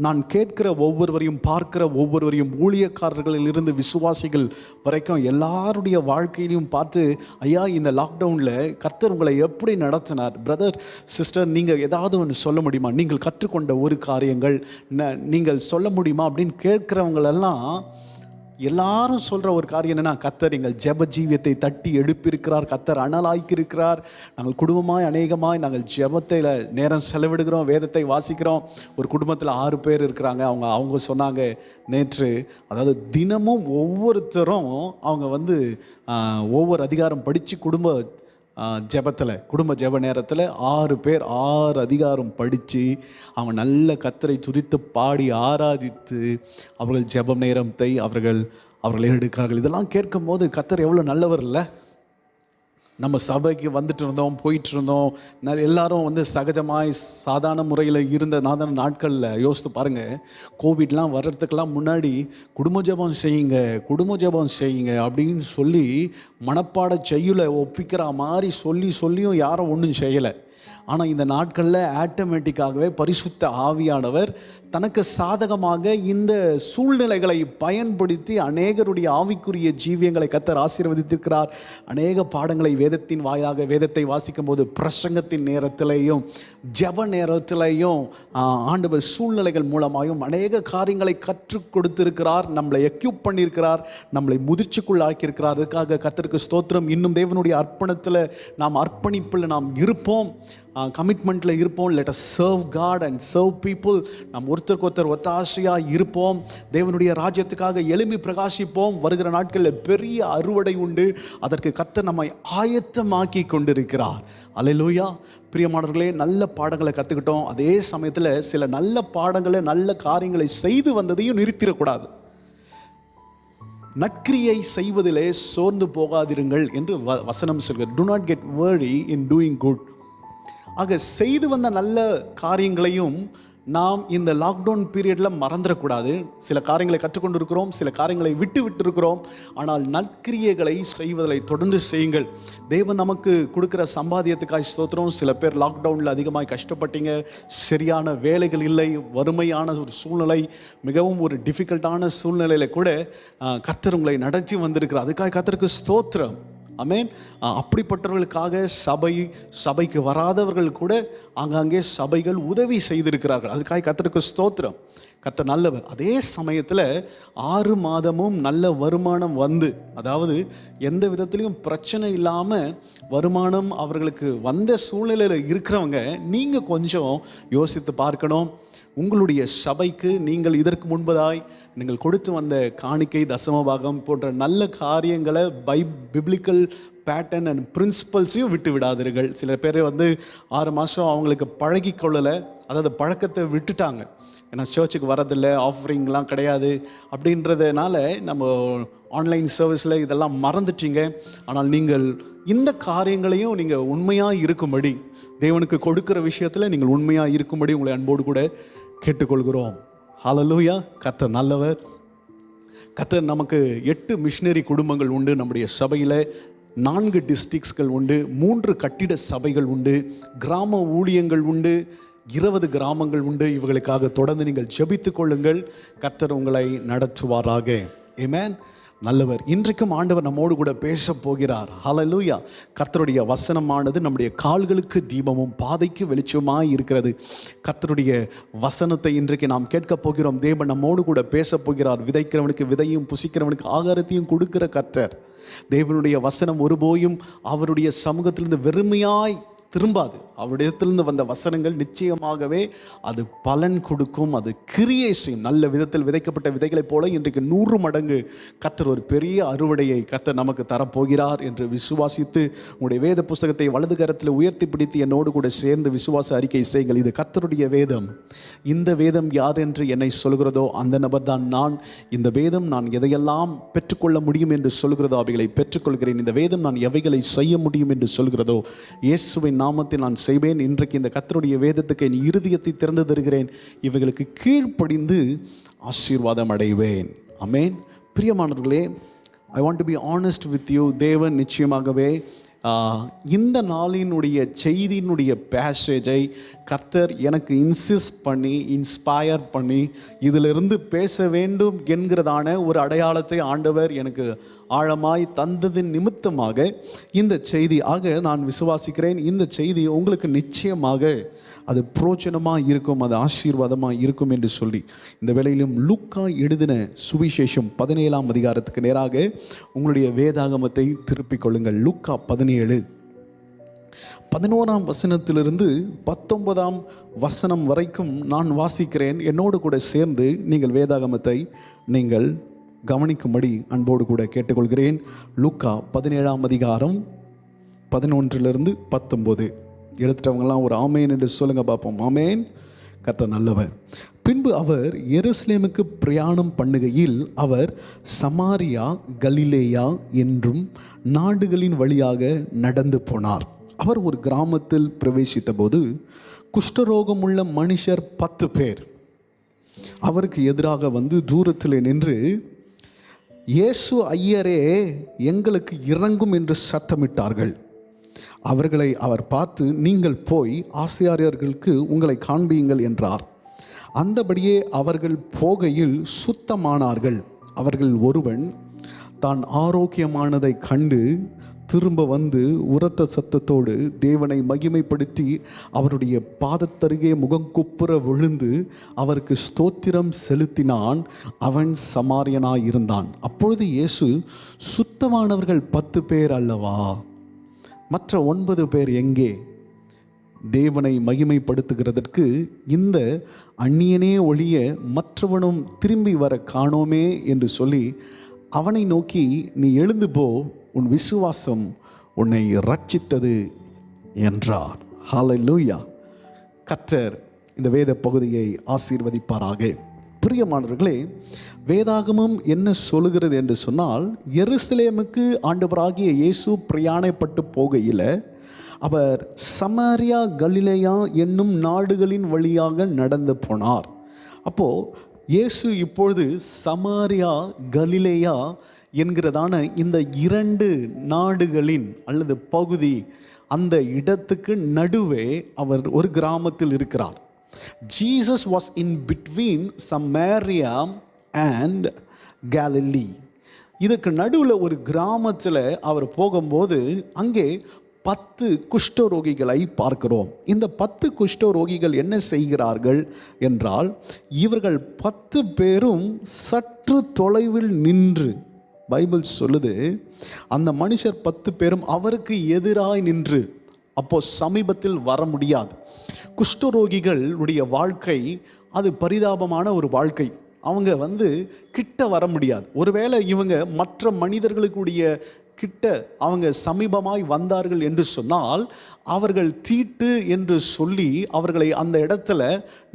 நான் கேட்கிற ஒவ்வொருவரையும், பார்க்கிற ஒவ்வொருவரையும், ஊழியக்காரர்களில் இருந்து விசுவாசிகள் வரைக்கும் எல்லாருடைய வாழ்க்கையிலையும் பார்த்து, ஐயா இந்த லாக்டவுனில் கர்த்தர் உங்களை எப்படி நடத்தினார்? பிரதர் சிஸ்டர், நீங்கள் ஏதாவது ஒன்று சொல்ல முடியுமா? நீங்கள் கற்றுக்கொண்ட ஒரு காரியங்கள் நீங்கள் சொல்ல முடியுமா அப்படின்னு கேட்குறவங்களெல்லாம் எல்லாரும் சொல்கிற ஒரு காரியம் என்னென்னா, கர்த்தர் எங்கள் ஜெப ஜீவியத்தை தட்டி எழுப்பியிருக்கிறார், கர்த்தர் அனலாக்கியிருக்கிறார். நாங்கள் குடும்பமாய் அநேகமாய் நாங்கள் ஜெபத்தில் நேரம் செலவிடுகிறோம், வேதத்தை வாசிக்கிறோம். ஒரு குடும்பத்தில் 6 பேர் இருக்கிறாங்க. அவங்க சொன்னாங்க நேற்று, அதாவது தினமும் ஒவ்வொருத்தரும் அவங்க ஒவ்வொரு அதிகாரம் படித்து குடும்ப ஜெப நேரத்தில் 6 பேர் 6 அதிகாரம் படித்து அவங்க நல்ல கர்த்தரை துதித்து பாடி ஆராதித்து அவர்கள் ஜெப நேரத்தை அவர்கள் அவர்கள் ஏறெடுக்கிறார்கள். இதெல்லாம் கேட்கும் போது கர்த்தர் எவ்வளோ நல்லவர் இல்லை? நம்ம சபைக்கு வந்துட்டு இருந்தோம், போயிட்டு இருந்தோம், எல்லாரும் வந்து சகஜமாய் சாதாரண முறையில் இருந்த நாட்களில் யோசித்து பாருங்கள். கோவிட்லாம் வர்றதுக்கெல்லாம் முன்னாடி குடும்ப ஜெபம் செய்யுங்க அப்படின்னு சொல்லி மனப்பாட செய்யுளை ஒப்பிக்கிற மாதிரி சொல்லியும் யாரும் ஒன்றும் செய்யலை. ஆனால் இந்த நாட்களில் ஆட்டோமேட்டிக்காகவே பரிசுத்த ஆவியானவர் தனக்கு சாதகமாக இந்த சூழ்நிலைகளை பயன்படுத்தி அநேகருடைய ஆவிக்குரிய ஜீவியங்களை கர்த்தர் ஆசீர்வதித்திருக்கிறார். அநேக பாடங்களை வேதத்தின் வாயாக வேதத்தை வாசிக்கும் போது பிரசங்கத்தின் நேரத்திலையும் ஜெப நேரத்திலையும் ஆண்டவர் சூழ்நிலைகள் மூலமாகவும் அநேக காரியங்களை கற்றுக் கொடுத்திருக்கிறார். நம்மளை எக்யூப் பண்ணியிருக்கிறார், நம்மளை முதிர்ச்சிக்குள் ஆக்கியிருக்கிறார். அதுக்காக கர்த்தருக்கு ஸ்தோத்திரம். இன்னும் தேவனுடைய அர்ப்பணத்தில் நாம் அர்ப்பணிப்பில் நாம் இருப்போம், கமிட்மெண்ட்டில் இருப்போம். Let us serve God and serve people. நாம் ஒருத்தருக்கு ஒருத்தர் ஒத்தாசையாக இருப்போம். தேவனுடைய ராஜ்யத்துக்காக எழும்பி பிரகாசிப்போம். வருகிற நாட்களில் பெரிய அறுவடை உண்டு. அதற்கு கர்த்தர் நம்மை ஆயத்தமாக்கி கொண்டிருக்கிறார். அல்லேலூயா. பிரியமானவர்களே, நல்ல பாடங்களை கற்றுக்கிட்டோம். அதே சமயத்தில் சில நல்ல பாடங்களை நல்ல காரியங்களை செய்து வந்ததையும் நிறுத்திடக்கூடாது. நற்கிரியை செய்வதிலே சோர்ந்து போகாதிருங்கள் என்று வசனம் சொல்கிறது. Do not get weary in doing good. ஆக செய்து வந்த நல்ல காரியங்களையும் நாம் இந்த லாக்டவுன் பீரியடில் மறந்துடக்கூடாது. சில காரியங்களை கற்றுக்கொண்டு இருக்கிறோம், சில காரியங்களை விட்டுருக்கிறோம். ஆனால் நற்கிரியைகளை செய்வதை தொடர்ந்து செய்யுங்கள். தேவன் நமக்கு கொடுக்குற சம்பாதியத்துக்காக ஸ்தோத்திரம். சில பேர் லாக்டவுனில் அதிகமாக கஷ்டப்பட்டீங்க, சரியான வேலைகள் இல்லை, வறுமையான ஒரு சூழ்நிலை, மிகவும் ஒரு டிஃபிகல்ட்டான சூழ்நிலையில் கூட கர்த்தர் உங்களை நடத்தி வந்திருக்கிறார். அதுக்காக கர்த்தருக்கு ஸ்தோத்திரம். ஆமென். அப்படிப்பட்டவர்களுக்காக சபைக்கு வராதவர்கள் கூட ஆங்காங்கே சபைகள் உதவி செய்திருக்கிறார்கள். அதுக்காக கர்த்தருக்கு ஸ்தோத்திரம். கர்த்தர் நல்லவர். அதே சமயத்தில் 6 மாதமும் நல்ல வருமானம் வந்து, அதாவது எந்த விதத்துலையும் பிரச்சனை இல்லாமல் வருமானம் அவர்களுக்கு வந்த சூழ்நிலையில் இருக்கிறவங்க நீங்கள் கொஞ்சம் யோசித்து பார்க்கணும். உங்களுடைய சபைக்கு நீங்கள் இதற்கு முன்பதாய் நீங்கள் கொடுத்து வந்த காணிக்கை, தசமபாகம் போன்ற நல்ல காரியங்களை பிப்ளிக்கல் பேட்டர்ன் அண்ட் பிரின்சிபல்ஸையும் விட்டு விடாதீர்கள். சில பேர் வந்து 6 மாதம் அவங்களுக்கு பழகி கொள்ளலை, அதாவது பழக்கத்தை விட்டுட்டாங்க. ஏன்னா சர்ச்சுக்கு வரதில்லை, ஆஃபரிங்லாம் கிடையாது அப்படின்றதுனால நம்ம ஆன்லைன் சர்வீஸில் இதெல்லாம் மறந்துட்டீங்க. ஆனால் நீங்கள் இந்த காரியங்களையும் நீங்கள் உண்மையாக இருக்கும்படி, தேவனுக்கு கொடுக்குற விஷயத்தில் நீங்கள் உண்மையாக இருக்கும்படி உங்களை அன்போடு கூட கேட்டுக்கொள்கிறோம். ஹல்லேலூயா. கர்த்தர் நல்லவர். கர்த்தர் நமக்கு 8 மிஷினரி குடும்பங்கள் உண்டு நம்முடைய சபையில். 4 டிஸ்ட்ரிக்ட்ஸ்கள் உண்டு, 3 கட்டிட சபைகள் உண்டு, கிராம ஊழியங்கள் உண்டு, 20 கிராமங்கள் உண்டு. இவர்களுக்காக தொடர்ந்து நீங்கள் ஜெபித்து கொள்ளுங்கள். கர்த்தர் உங்களை நடத்துவாராக. ஆமென். நல்லவர். இன்றைக்கும் ஆண்டவர் நம்மோடு கூட பேச போகிறார். ஹல்லேலூயா. கர்த்தருடைய வசனமானது நம்முடைய கால்களுக்கு தீபமும் பாதைக்கு வெளிச்சமாய் இருக்கிறது. கர்த்தருடைய வசனத்தை இன்றைக்கு நாம் கேட்க போகிறோம். தேவன் நம்மோடு கூட பேச போகிறார். விதைக்கிறவனுக்கு விதையும் புசிக்கிறவனுக்கு ஆகாரத்தையும் கொடுக்கிற கர்த்தர். தேவனுடைய வசனம் ஒருபோதும் அவருடைய சமூகத்திலிருந்து வெறுமையாய் திரும்பாது. அவரிடத்திலிருந்து வந்த வசனங்கள் நிச்சயமாகவே அது பலன் கொடுக்கும், அது கிரியை செய்யும். நல்ல விதத்தில் விதைக்கப்பட்ட விதைகளைப் போல இன்றைக்கு 100 மடங்கு கர்த்தர் ஒரு பெரிய அறுவடையை கர்த்தர் நமக்கு தரப்போகிறார் என்று விசுவாசித்து உங்களுடைய வேத புஸ்தகத்தை வலது கரத்தில் உயர்த்தி பிடித்து என்னோடு கூட சேர்ந்து விசுவாச அறிக்கை செய்யுங்கள். இது கர்த்தருடைய வேதம். இந்த வேதம் யார் என்று என்னை சொல்கிறதோ அந்த நபர் தான் நான். இந்த வேதம் நான் எதையெல்லாம் பெற்றுக்கொள்ள முடியும் என்று சொல்கிறதோ அவைகளை பெற்றுக்கொள்கிறேன். இந்த வேதம் நான் எவைகளை செய்ய முடியும் என்று சொல்கிறதோ இயேசுவின் நாமத்தில் நான் செய்வேன். இன்றைக்கு இந்த கர்த்தருடைய வேதத்துக்கு என் இருதயத்தை திறந்து தருகிறேன். இவைகளுக்கு கீழ்ப்படிந்து ஆசீர்வாதம் அடைவேன். ஆமென். பிரியமானவர்களே, I want to be honest with you. தேவன் நிச்சயமாகவே இந்த நாளினுடைய செய்தியினுடைய பேசேஜை கர்த்தர் எனக்கு இன்சிஸ்ட் பண்ணி இன்ஸ்பயர் பண்ணி இதிலிருந்து பேச வேண்டும் என்கிறதான ஒரு அடையாளத்தை ஆண்டவர் எனக்கு ஆழமாய் தந்ததின் நிமித்தமாக இந்த செய்தி நான் விசுவாசிக்கிறேன். இந்த செய்தி உங்களுக்கு நிச்சயமாக அது பிரோஜனமாக இருக்கும், அது ஆசீர்வாதமாக இருக்கும் என்று சொல்லி இந்த வேளையிலும் லூக்கா எழுதின சுவிசேஷம் 17ஆம் அதிகாரத்துக்கு நேராக உங்களுடைய வேதாகமத்தை திருப்பிக் கொள்ளுங்கள். லூக்கா 17 11ஆம் வசனத்திலிருந்து 19ஆம் வசனம் வரைக்கும் நான் வாசிக்கிறேன். என்னோடு கூட சேர்ந்து நீங்கள் வேதாகமத்தை நீங்கள் கவனிக்கும்படி அன்போடு கூட கேட்டுக்கொள்கிறேன். லூக்கா 17ஆம் அதிகாரம் 11லிருந்து 19. எடுத்துட்டவங்களாம் ஒரு ஆமேன் என்று சொல்லுங்க பார்ப்போம். ஆமேன். கர்த்தர் நல்லவர். பின்பு அவர் எருசலேமுக்கு பிரயாணம் பண்ணுகையில் அவர் சமாரியா, கலிலேயா என்றும் நாடுகளின் வழியாக நடந்து போனார். அவர் ஒரு கிராமத்தில் பிரவேசித்த போது குஷ்டரோகமுள்ள மனுஷர் 10 பேர் அவருக்கு எதிராக வந்து தூரத்தில் நின்று, இயேசு ஐயரே, எங்களுக்கு இறங்கும் என்று சத்தமிட்டார்கள். அவர்களை அவர் பார்த்து, நீங்கள் போய் ஆசாரியர்களுக்கு உங்களை காண்பியுங்கள் என்றார். அந்தபடியே அவர்கள் போகையில் சுத்தமானார்கள். அவர்கள் ஒருவன் தான் ஆரோக்கியமானதை கண்டு திரும்ப வந்து உரத்த சத்தத்தோடு தேவனை மகிமைப்படுத்தி அவருடைய பாதத்தருகே முகங்குப்புற விழுந்து அவருக்கு ஸ்தோத்திரம் செலுத்தினான். அவன் சமாரியனாய் இருந்தான். அப்பொழுது இயேசு, சுத்தமானவர்கள் 10 பேர் அல்லவா, மற்ற 9 பேர் எங்கே? தேவனை மகிமைப்படுத்துகிறதற்கு இந்த அந்நியனே ஒழிய மற்றவனும் திரும்பி வர காணோமே என்று சொல்லி அவனை நோக்கி, நீ எழுந்து போ, உன் விசுவாசம் உன்னை ரட்சித்தது என்றார். ஹல்லேலூயா. கர்த்தர் இந்த வேத பகுதியை ஆசீர்வதிப்பாராக. பிரியமானவர்களே, வேதாகமம் என்ன சொல்லுகிறது என்று சொன்னால், எருசலேமுக்கு ஆண்டவராகிய இயேசு பிரயாணப்பட்டு போகையில் அவர் சமாரியா, கலிலேயா என்னும் நாடுகளின் வழியாக நடந்து போனார். அப்போது இயேசு இப்பொழுது சமாரியா, கலிலேயா என்கிறதான இந்த 2 நாடுகளின் அல்லது பகுதி, அந்த இடத்துக்கு நடுவே அவர் ஒரு கிராமத்தில் இருக்கிறார். Jesus was in between Samaria and Galilee. இதுக்கு நடுவில் ஒரு கிராமத்தில் அவர் போகும்போது அங்கே 10 குஷ்டரோகிகளை பார்க்கிறோம். இந்த 10 குஷ்டரோகிகள் என்ன செய்கிறார்கள் என்றால், இவர்கள் 10 பேரும் சற்று தொலைவில் நின்று, பைபிள் சொல்லுது, அந்த மனுஷர் 10 பேரும் அவருக்கு எதிராய் நின்று, அப்போ சமீபத்தில் வர முடியாது. குஷ்டரோகிகளுடைய வாழ்க்கை அது பரிதாபமான ஒரு வாழ்க்கை. அவங்க வந்து கிட்ட வர முடியாது. ஒருவேளை இவங்க மற்ற மனிதர்களுக்குடைய கிட்ட அவங்க சமீபமாய் வந்தார்கள் என்று சொன்னால், அவர்கள் தீட்டு என்று சொல்லி அவர்களை அந்த இடத்துல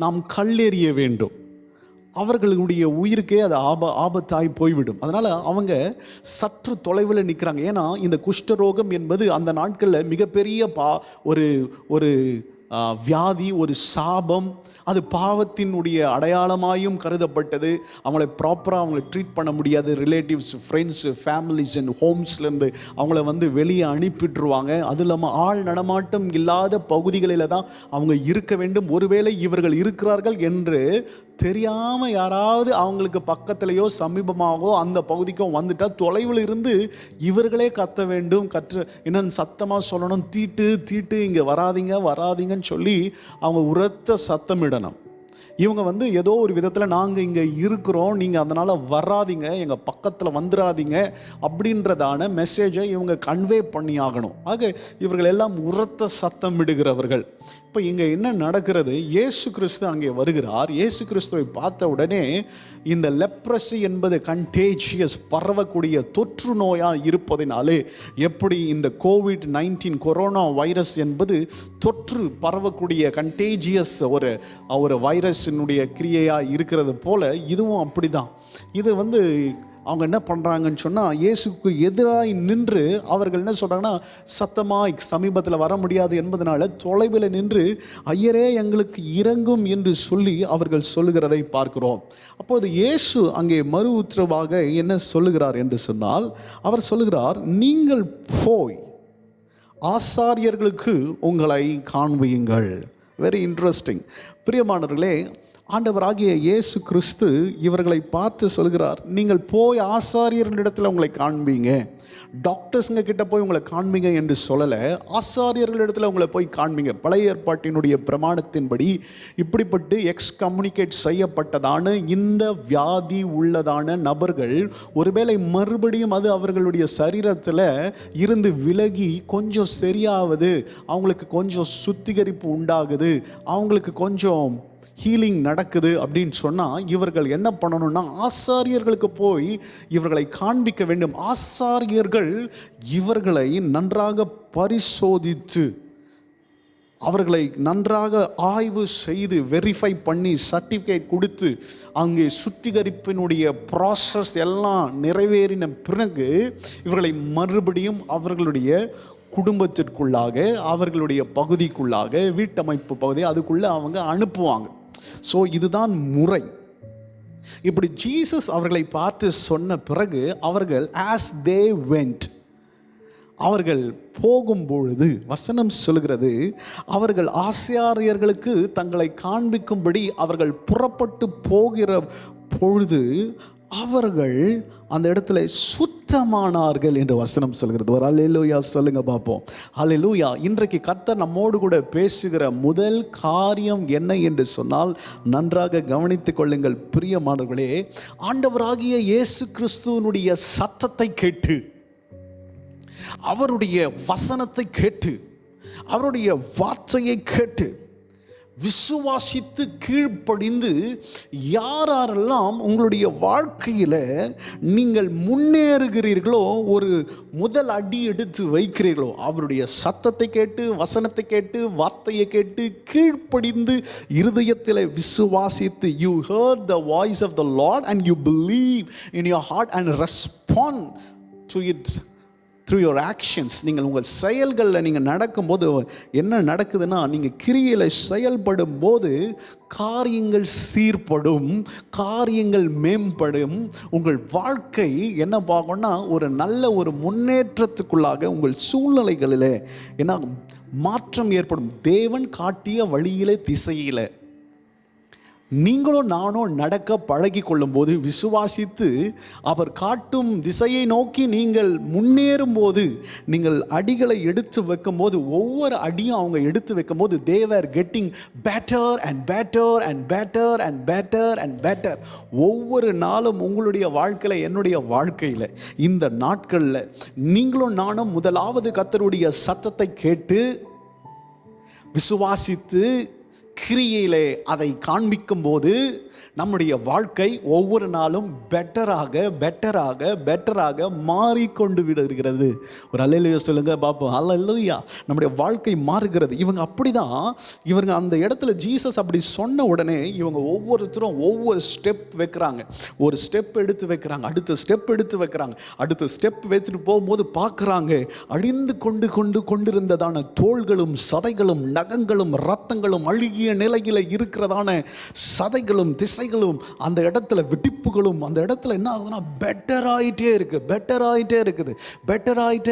நாம் கல்லெறிய வேண்டும். அவர்களுடைய உயிருக்கே அது ஆபத்தாய் போய்விடும். அதனால் அவங்க சற்று தொலைவில் நிற்கிறாங்க. ஏன்னா இந்த குஷ்டரோகம் என்பது அந்த நாட்களில் மிகப்பெரிய ஒரு வியாதி, ஒரு சாபம். அது பாவத்தினுடைய அடையாளமாயும் கருதப்பட்டது. அவங்களை ப்ராப்பராக அவங்களை ட்ரீட் பண்ண முடியாது. ரிலேட்டிவ்ஸ், ஃப்ரெண்ட்ஸு, ஃபேமிலிஸ் அண்ட் ஹோம்ஸ்லேருந்து அவங்கள வந்து வெளியே அனுப்பிட்டுருவாங்க. அது இல்லாமல் ஆள் நடமாட்டம் இல்லாத பகுதிகளில் தான் அவங்க இருக்க வேண்டும். ஒருவேளை இவர்கள் இருக்கிறார்கள் என்று தெரியாமல் யாராவது அவங்களுக்கு பக்கத்துலேயோ சமீபமாகவோ அந்த பகுதிக்கோ வந்துட்டால் தொலைவில் இருந்து இவர்களே கத்த வேண்டும். என்னன்னு சத்தமாக சொல்லணும், தீட்டு தீட்டு, இங்கே வராதிங்க வராதிங்கன்னு சொல்லி அவங்க உரத்த சத்தமிடணும். இவங்க வந்து ஏதோ ஒரு விதத்தில் நாங்கள் இங்கே இருக்கிறோம், நீங்கள் அதனால் வராதிங்க, எங்கள் பக்கத்தில் வந்துடாதீங்க அப்படின்றதான மெசேஜை இவங்க கன்வே பண்ணி ஆகணும். ஆக இவர்கள் எல்லாம் உரத்த சத்தம் விடுகிறவர்கள். இப்போ இங்கே என்ன நடக்கிறது? இயேசு கிறிஸ்து அங்கே வருகிறார். இயேசு கிறிஸ்துவை பார்த்த உடனே இந்த லெப்ரசி என்பது கண்டேஜியஸ், பரவக்கூடிய தொற்று நோயாக இருப்பதினாலே, எப்படி இந்த COVID-19 கொரோனா வைரஸ் என்பது தொற்று பரவக்கூடிய கண்டேஜியஸ் ஒரு வைரஸினுடைய கிரியையாக இருக்கிறது போல இதுவும் அப்படி தான். இது வந்து அவங்க என்ன பண்ணுறாங்கன்னு சொன்னால், இயேசுக்கு எதிராக நின்று அவர்கள் என்ன சொல்கிறாங்கன்னா, சத்தமாக சமீபத்தில் வர முடியாது என்பதனால தொலைவில் நின்று, ஐயரே எங்களுக்கு இறங்கும் என்று சொல்லி அவர்கள் சொல்லுகிறதை பார்க்கிறோம். அப்போது இயேசு அங்கே மறு உத்தரவாக என்ன சொல்லுகிறார் என்று சொன்னால், அவர் சொல்லுகிறார், நீங்கள் போய் ஆசாரியர்களுக்கு உங்களை காண்பியுங்கள். Very interesting. பிரியமானவர்களே, ஆண்டவராகிய இயேசு கிறிஸ்து இவர்களை பார்த்து சொல்கிறார், நீங்கள் போய் ஆசாரியர்களிடத்தில் உங்களை காண்பீங்க. டாக்டர்ஸுங்க கிட்ட போய் உங்களை காண்பீங்க என்று சொல்லலை, ஆசாரியர்களிடத்தில் உங்களை போய் காண்பீங்க. பழைய ஏற்பாட்டினுடைய பிரமாணத்தின்படி இப்படிப்பட்டு எக்ஸ்கம்யூனிகேட் செய்யப்பட்டதான இந்த வியாதி உள்ளதான நபர்கள் ஒருவேளை மறுபடியும் அது அவர்களுடைய சரீரத்தில் இருந்து விலகி கொஞ்சம் சரியாவது, அவங்களுக்கு கொஞ்சம் சுத்திகரிப்பு உண்டாகுது, அவங்களுக்கு கொஞ்சம் ஹீலிங் நடக்குது அப்படின்னு சொன்னால், இவர்கள் என்ன பண்ணணும்னா ஆசாரியர்களுக்கு போய் இவர்களை காண்பிக்க வேண்டும். ஆசாரியர்கள் இவர்களை நன்றாக பரிசோதித்து அவர்களை நன்றாக ஆய்வு செய்து வெரிஃபை பண்ணி சர்டிஃபிகேட் கொடுத்து அங்கே சுத்திகரிப்பினுடைய ப்ராசஸ் எல்லாம் நிறைவேறின பிறகு இவர்களை மறுபடியும் அவர்களுடைய குடும்பத்திற்குள்ளாக, அவர்களுடைய பகுதிக்குள்ளாக, வீட்டமைப்பு பகுதி அதுக்குள்ளே அவங்க அனுப்புவாங்க. ஸோ இதுதான் முறை. இப்படி ஜீசஸ் அவர்களை பார்த்து சொன்ன பிறகு அவர்கள் as they went, அவர்கள் போகும்பொழுது வசனம் சொல்கிறது, அவர்கள் ஆசாரியர்களுக்கு தங்களை காண்பிக்கும்படி அவர்கள் புறப்பட்டு போகிற பொழுது அவர்கள் அந்த இடத்துல சுத்தமானார்கள் என்று வசனம் சொல்கிறது. ஒரு அல்லேலூயா சொல்லுங்க பார்ப்போம். அல்லேலூயா. இன்றைக்கு கர்த்தர் நம்மோடு கூட பேசுகிற முதல் காரியம் என்ன என்று சொன்னால், நன்றாக கவனித்துக் கொள்ளுங்கள் பிரியமானவர்களே. ஆண்டவராகிய இயேசு கிறிஸ்துவினுடைய சத்தத்தை கேட்டு, அவருடைய வசனத்தை கேட்டு, அவருடைய வார்த்தையை கேட்டு விசுவாசித்து கீழ்ப்படிந்து யாரெல்லாம் உங்களுடைய வாழ்க்கையில் நீங்கள் முன்னேறுகிறீர்களோ, ஒரு முதல் அடி எடுத்து வைக்கிறீர்களோ, அவருடைய சத்தத்தை கேட்டு, வசனத்தை கேட்டு, வார்த்தையை கேட்டு கீழ்ப்படிந்து இருதயத்தில் விசுவாசித்து, you heard the voice of the Lord and you believe in your heart and respond to it through your actions. நீங்கள் உங்கள் செயல்களில் நீங்கள் நடக்கும்போது என்ன நடக்குதுன்னா, நீங்கள் கிரியையில் செயல்படும் போது காரியங்கள் சீர்படும், காரியங்கள் மேம்படும். உங்கள் வாழ்க்கை என்ன பார்க்கணும்னா, ஒரு நல்ல ஒரு முன்னேற்றத்துக்குள்ளாக உங்கள் சூழ்நிலைகளில் என்ன மாற்றம் ஏற்படும். தேவன் காட்டிய வழியிலே, திசையில் நீங்களும் நானும் நடக்க பழகி கொள்ளும் போது, விசுவாசித்து அவர் காட்டும் திசையை நோக்கி நீங்கள் முன்னேறும் போது, நீங்கள் அடிகளை எடுத்து வைக்கும் போது, ஒவ்வொரு அடியும் அவங்க எடுத்து வைக்கும் போது, they were getting better and better and better and better and better. ஒவ்வொரு நாளும் உங்களுடைய வாழ்க்கையில், என்னுடைய வாழ்க்கையில், இந்த நாட்களில் நீங்களும் நானும் முதலாவது கர்த்தருடைய சத்தத்தை கேட்டு விசுவாசித்து கிரியையிலே அதை காண்பிக்கும் போது நம்முடைய வாழ்க்கை ஒவ்வொரு நாளும் பெட்டராக பெட்டராக பெட்டராக மாறிக்கொண்டு விடுகிறது. ஒரு அல்லேலூயா சொல்லுங்க பாப்போம். அல்லேலூயா. நம்முடைய வாழ்க்கை மாறுகிறது. இவங்க அப்படிதான், இவங்க அந்த இடத்துல ஜீசஸ் அப்படி சொன்ன உடனே இவங்க ஒவ்வொருத்தரும் ஒவ்வொரு ஸ்டெப் வைக்கிறாங்க. ஒரு ஸ்டெப் எடுத்து வைக்கிறாங்க, அடுத்த ஸ்டெப் எடுத்து வைக்கிறாங்க, அடுத்த ஸ்டெப் வைத்துட்டு போகும்போது பார்க்குறாங்க, அழிந்து கொண்டிருந்ததான தோள்களும் சதைகளும் நகங்களும் இரத்தங்களும் அழுகிய நிலையில் இருக்கிறதான சதைகளும் திசைகளும் அந்த இடத்துல வெடிப்புகளும் அந்த இடத்துல என்ன ஆகுதுன்னா பெட்டர் ஆகிட்டே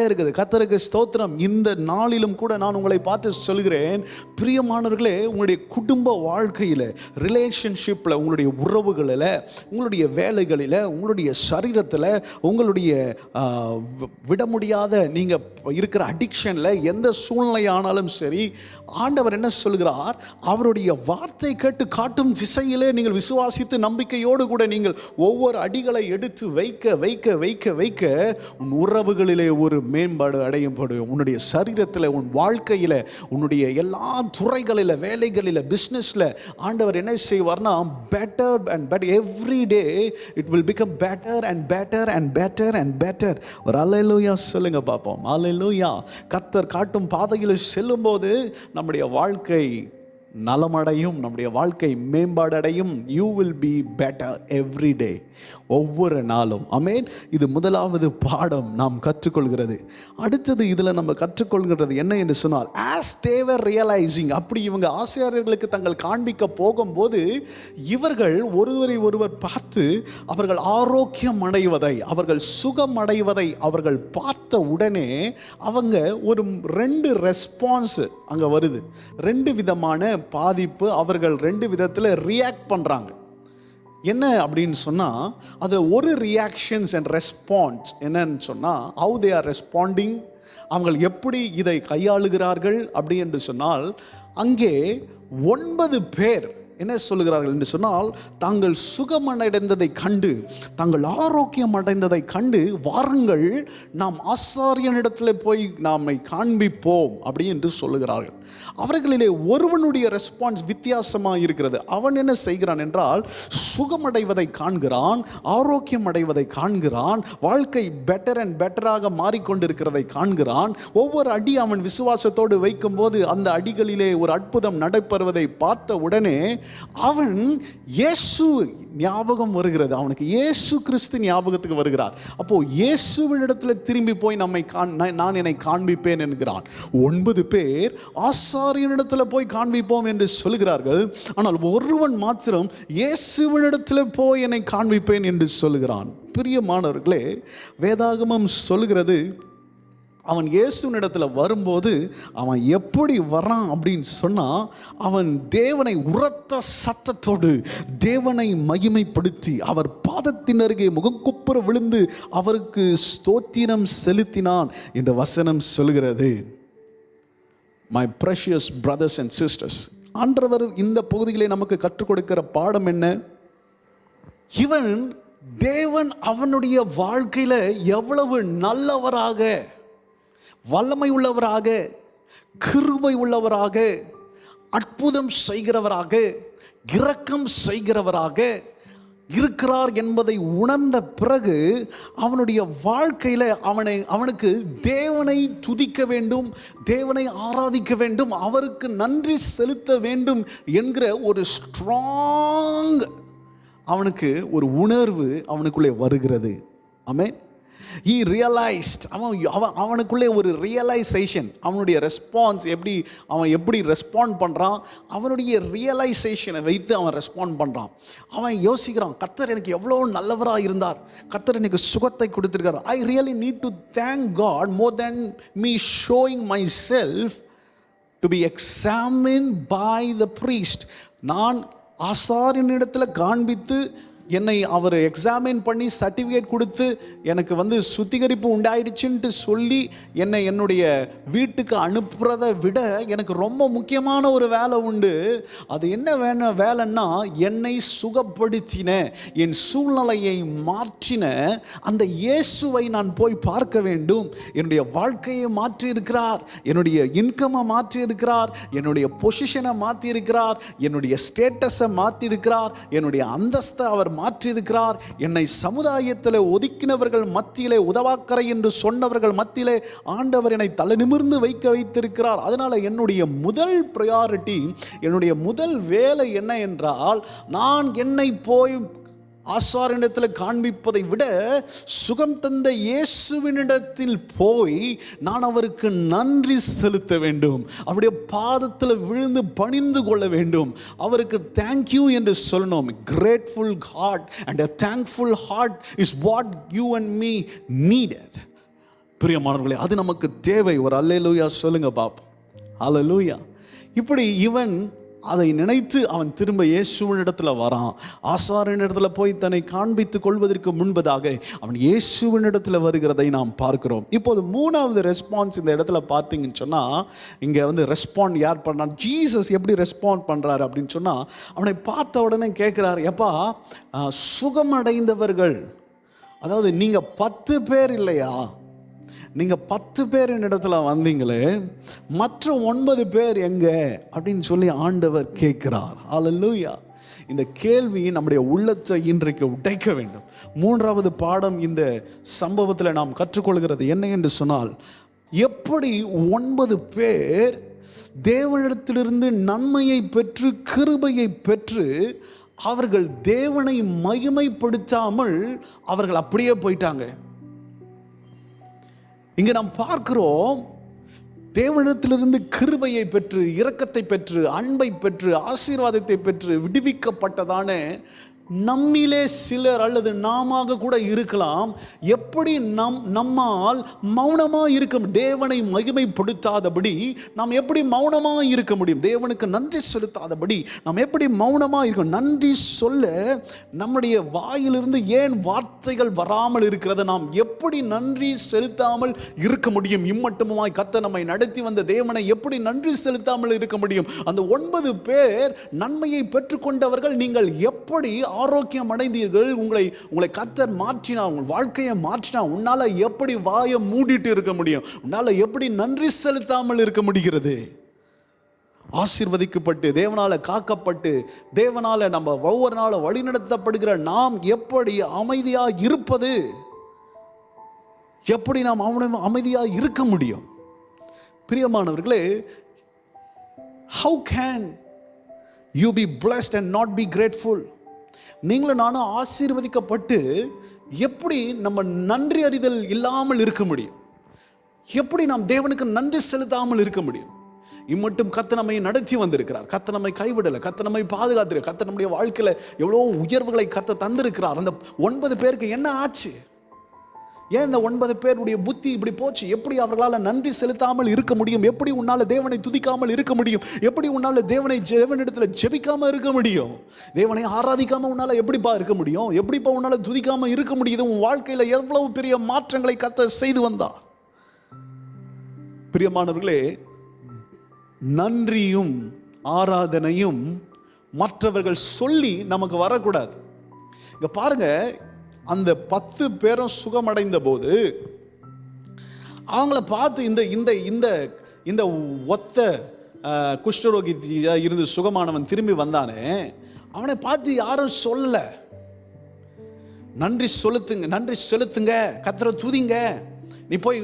இருக்குது. கர்த்தருக்கு ஸ்தோத்திரம். இந்த நாளிலும் கூட நான் உங்களை பார்த்து சொல்கிறேன், பிரியமானவர்களே, உங்களுடைய குடும்ப வாழ்க்கையில், ரிலேஷன்ஷிப்பில், உங்களுடைய உறவுகளில், உங்களுடைய வேலைகளில், உங்களுடைய சரீரத்தில், உங்களுடைய விட முடியாத நீங்கள் இருக்கிற அடிக்ஷனில், எந்த சூழ்நிலையானாலும் சரி, ஆண்டவர் என்ன சொல்கிறார், அவருடைய வார்த்தை கேட்டு காட்டும் திசையிலே நீங்கள் விசுவாசித்து நம்பிக்கையோடு கூட நீங்கள் ஒவ்வொரு அடிகளை எடுத்து வைக்க வைக்க வைக்க வைக்க உன் உறவுகளிலே ஒரு மேம்பாடு அடையப்படும். உன்னுடைய சரீரத்தில், உன் வாழ்க்கையில், உன்னுடைய எல்லா துறைகளில், வேலைகளில், பிஸ்னஸில் ஆண்டவர் என்ன செய்வார்னா, better and better every day it will become better and better and better and better. ஒரு அல்லேலூயா சொல்லுங்க பார்ப்போம். அல்லேலூயா. கர்த்தர் காட்டும் பாதையில் செல்லும்போது நம்முடைய வாழ்க்கை நலமடையும், நம்முடைய வாழ்க்கை மேம்பாடு அடையும். You will be better every டே, ஒவ்வொரு நாளும். ஆமென். இது முதலாவது பாடம் நாம் கற்றுக்கொள்கிறது. அடுத்தது இதில் நம்ம கற்றுக்கொள்கிறது என்ன என்று சொன்னால், as they were realizing, அப்படி இவங்க ஆசாரியர்களுக்கு தங்கள் காண்பிக்க போகும்போது இவர்கள் ஒருவரை ஒருவர் பார்த்து அவர்கள் ஆரோக்கியம் அடைவதை, அவர்கள் சுகம் அடைவதை அவர்கள் பார்த்த உடனே அவங்க ஒரு 2 ரெஸ்பான்ஸ் அங்கே வருது. 2 விதமான பாதிப்பு, அவர்கள் 2 விதத்தில் ரியாக்ட் பண்ணுறாங்க. என்ன அப்படின்னு சொன்னால், அது ஒரு ரியாக்ஷன்ஸ் அண்ட் ரெஸ்பான்ஸ் என்னன்னு சொன்னால், ஹவு தே ஆர் ரெஸ்பாண்டிங், அவங்க எப்படி இதை கையாளுகிறார்கள் அப்படி என்று சொன்னால், அங்கே 9 பேர் என்ன சொல்லுகிறார்கள் என்று சொன்னால், தாங்கள் சுகமடைந்ததை கண்டு, தாங்கள் ஆரோக்கியம் அடைந்ததை கண்டு, வாருங்கள் நாம் ஆசாரியனிடத்தில் போய் நாமை காண்பிப்போம் அப்படி என்று சொல்லுகிறார்கள். அவர்களிலே ஒருவனுடைய ரெஸ்பான்ஸ் வித்தியாசமாக இருக்கிறது. அவன் என்ன செய்கிறான் என்றால், சுகமடைவதை காண்கிறான், ஆரோக்கியம் அடைவதை காண்கிறான், வாழ்க்கை பெட்டர் அண்ட் பெட்டராக மாறிக்கொண்டிருக்கிறதை காண்கிறான். ஒவ்வொரு அடி அவன் விசுவாசத்தோடு வைக்கும் போது அந்த அடிகளிலே ஒரு அற்புதம் நடைபெறுவதை பார்த்த உடனே அவன் இயேசு ஞாபகம் வருகிறது, அவனுக்கு இயேசு கிறிஸ்து ஞாபகத்துக்கு வருகிறார். அப்போ இயேசுவினிடத்தில் திரும்பி போய் நான் என்னை காண்பிப்பேன் என்கிறான். 9 பேர் ஆசாரியனிடத்தில் போய் காண்பிப்போம் என்று சொல்கிறார்கள். ஆனால் ஒருவன் மாத்திரம் இயேசுவினிடத்தில் போய் என்னை காண்பிப்பேன் என்று சொல்கிறான். பிரியமானவர்களே, வேதாகமம் சொல்கிறது, அவன் இயேசுவினிடத்தில் வரும்போது அவன் எப்படி வரான் அப்படின்னு சொன்னால், அவன் தேவனை உரத்த சத்தத்தோடு தேவனை மகிமைப்படுத்தி அவர் பாதத்தின் அருகே முகங்குப்புற விழுந்து அவருக்கு ஸ்தோத்திரம் செலுத்தினான் என்று வசனம் சொல்கிறது. My precious brothers and sisters, ஆண்டவர் இந்த பகுதிகளை நமக்கு கற்றுக் கொடுக்கிற பாடம் என்ன? இவன் தேவன் அவனுடைய வாழ்க்கையில் எவ்வளவு நல்லவராக, வல்லமை உள்ளவராக, கிருபை உள்ளவராக, அற்புதம் செய்கிறவராக, இரக்கம் செய்கிறவராக இருக்கிறார் என்பதை உணர்ந்த பிறகு அவனுடைய வாழ்க்கையில் அவனுக்கு தேவனை துதிக்க வேண்டும், தேவனை ஆராதிக்க வேண்டும், அவருக்கு நன்றி செலுத்த வேண்டும் என்கிற ஒரு ஸ்ட்ராங் அவனுக்கு ஒரு உணர்வு அவனுக்குள்ளே வருகிறது. ஆமென். He realized, அவனுக்குள்ளே ஒரு ரியலைசேஷன், அவனுடைய ரெஸ்பான்ஸ் அவன் எப்படி ரெஸ்பாண்ட் பண்ணுறான், அவனுடைய ரியலைசேஷனை வைத்து அவன் ரெஸ்பாண்ட் பண்ணுறான். அவன் யோசிக்கிறான், கர்த்தர் எனக்கு எவ்வளோ நல்லவராக இருந்தார், கர்த்தர் எனக்கு சுகத்தை கொடுத்துருக்கார். I really need to thank God more than me showing myself to be examined by the priest. நான் ஆசாரியனிடத்தில் காண்பித்து என்னை அவர் எக்ஸாமின் பண்ணி சர்டிஃபிகேட் கொடுத்து எனக்கு சுத்திகரிப்பு உண்டாயிடுச்சுன்ட்டு சொல்லி என்னுடைய வீட்டுக்கு அனுப்புறதை விட எனக்கு ரொம்ப முக்கியமான ஒரு வேலை உண்டு. அது என்ன வேலைன்னா, என்னை சுகப்படுத்தின, என் சூழ்நிலையை மாற்றின அந்த இயேசுவை நான் போய் பார்க்க வேண்டும். என்னுடைய வாழ்க்கையை மாற்றி இருக்கிறார், என்னுடைய இன்கம்மை மாற்றி இருக்கிறார், என்னுடைய பொசிஷனை மாற்றி இருக்கிறார், என்னுடைய ஸ்டேட்டஸை மாற்றி இருக்கிறார், என்னுடைய அந்தஸ்தை அவர் மாற்றியிருக்கிறார். என்னை சமுதாயத்தில் ஒதுக்கினவர்கள் மத்தியிலே, உதவாக்கரை என்று சொன்னவர்கள் மத்தியிலே ஆண்டவர் என்னை தலை நிமிர்ந்து வைத்திருக்கிறார். அதனால என்னுடைய முதல் ப்ரையாரிட்டி, என்னுடைய முதல் வேலை என்ன என்றால், நான் என்னை போய் ஆசாரியனிடத்தில் காண்பிப்பதை விட சுகம் தந்த இயேசுவினிடத்தில் போய் நான் அவருக்கு நன்றி செலுத்த வேண்டும், அவருடைய பாதத்தில் விழுந்து பணிந்து கொள்ள வேண்டும், அவருக்கு தேங்க்யூ என்று சொல்லணும். Grateful heart and a thankful heart is what you and me needed. பிரியமானவர்களே, அது நமக்கு தேவை. ஒரு அல்லேலூயா சொல்லுங்க பாப்போம். அல்லேலூயா. இப்படி இவன் அதை நினைத்து அவன் திரும்ப இயேசுவினிடத்தில் வரான். ஆசாரியனிடத்தில் போய் தன்னை காண்பித்துக் கொள்வதற்கு முன்பதாக அவன் இயேசுவினிடத்தில் வருகிறதை நாம் பார்க்கிறோம். இப்போது 3வது ரெஸ்பான்ஸ் இந்த இடத்துல பார்த்தீங்கன்னு சொன்னால், இங்கே ரெஸ்பாண்ட் யார் பண்ணான், ஜீசஸ் எப்படி ரெஸ்பாண்ட் பண்ணுறாரு அப்படின்னு சொன்னால், அவனை பார்த்த உடனே கேட்குறாரு, எப்பா சுகமடைந்தவர்கள், அதாவது நீங்கள் 10 பேர் இல்லையா, நீங்கள் 10 பேர் இடத்துல வந்தீங்களே, மற்ற 9 பேர் எங்கே அப்படின்னு சொல்லி ஆண்டவர் கேட்கிறார். அல்லேலூயா. இந்த கேள்வி நம்முடைய உள்ளத்தை இன்றைக்கு உடைக்க வேண்டும். 3வது பாடம் இந்த சம்பவத்தில் நாம் கற்றுக்கொள்கிறது என்ன என்று சொன்னால், எப்படி 9 பேர் தேவனிடத்திலிருந்து நன்மையை பெற்று கிருபையை பெற்று அவர்கள் தேவனை மகிமைப்படுத்தாமல் அவர்கள் அப்படியே போயிட்டாங்க. இங்கே நாம் பார்க்கிறோம், தேவனிடத்திலிருந்து கிருபையை பெற்று, இரக்கத்தை பெற்று, அன்பை பெற்று, ஆசீர்வாதத்தை பெற்று விடுவிக்கப்பட்டதான நம்மிலே சிலர் அல்லது நாம கூட இருக்கலாம், எப்படி நம்மால் மௌனமா இருக்க, தேவனை மகிமைப்படுத்தாதபடி நாம் எப்படி மௌனமா இருக்க முடியும்? தேவனுக்கு நன்றி செலுத்தாதபடி நாம் எப்படி மௌனமா இருக்க? நன்றி சொல்ல நம்முடைய வாயிலிருந்து ஏன் வார்த்தைகள் வராமல் இருக்கிறது? நாம் எப்படி நன்றி செலுத்தாமல் இருக்க முடியும்? இம்மட்டுமாய் கர்த்தர் நம்மை நடத்தி வந்த தேவனை எப்படி நன்றி செலுத்தாமல் இருக்க முடியும்? அந்த 9 பேர் நன்மையை பெற்றுக்கொண்டவர்கள். நீங்கள் எப்படி ஆரோக்கியம் அடைந்தீர்கள்? உங்களை கர்த்தர் மாற்றினா, உங்கள் வாழ்க்கையை மாற்றினா, உன்னால எப்படி வாயை மூடிட்டு இருக்க முடியும்? உன்னால எப்படி நன்றி செலுத்தாமல் இருக்க முடிகிறது? ஆசீர்வதிக்கப்பட்டு தேவனால காக்கப்பட்டு தேவனால நம்ம ஒவ்வொரு நாளும் வழிநடத்தப்படுகிற நாம் எப்படி அமைதியா இருப்பது? எப்படி நாம் அமைதியா இருக்க முடியும்? பிரியமானவர்களே, how can you be blessed and not be grateful? நீங்களும் நானும் ஆசீர்வதிக்கப்பட்டு எப்படி நம்ம நன்றி அறிதல் இல்லாமல் இருக்க முடியும்? எப்படி நாம் தேவனுக்கு நன்றி செலுத்தாமல் இருக்க முடியும்? இம்மட்டும் கர்த்தர் நம்மை நடத்தி வந்திருக்கிறார். கர்த்தர் நம்மை கைவிடலை, கர்த்தர் நம்மை பாதுகாத்திருக்கிறார். கர்த்தர் நம்முடைய வாழ்க்கையில எவ்வளோ உயர்வுகளை கர்த்தர் தந்திருக்கிறார். அந்த 9 பேருக்கு என்ன ஆச்சு? ஏன் இந்த 9 பேருடைய புத்தி இப்படி போச்சு? எப்படி அவர்களால் நன்றி செலுத்தாமல் இருக்க முடியும்? எப்படி உன்னால தேவனை துதிக்காமல் இருக்க முடியும்? எப்படி உன்னால தேவனிடத்துல ஜெபிக்காம இருக்க முடியும்? தேவனை ஆராதிக்காம உன்னால எப்படிப்பா இருக்க முடியும்? எப்படிப்பா உன்னால துதிக்காம இருக்க முடியுது? உன் வாழ்க்கையில எவ்வளவு பெரிய மாற்றங்களை கர்த்தர் செய்து வந்தார். பிரியமானவர்களே, நன்றியும் ஆராதனையும் மற்றவர்கள் சொல்லி நமக்கு வரக்கூடாது. இங்க பாருங்க, அந்த 10 பேரும் சுகமடைந்த போது அவங்கள பார்த்து இந்த இந்த இந்த இந்த ஒத்த குஷ்டரோகி இருந்து சுகமானவன் திரும்பி வந்தானே, அவனை பார்த்து யாரும் சொல்லல, நன்றி செலுத்துங்க, கர்த்தரை துதிங்க, நீ போய்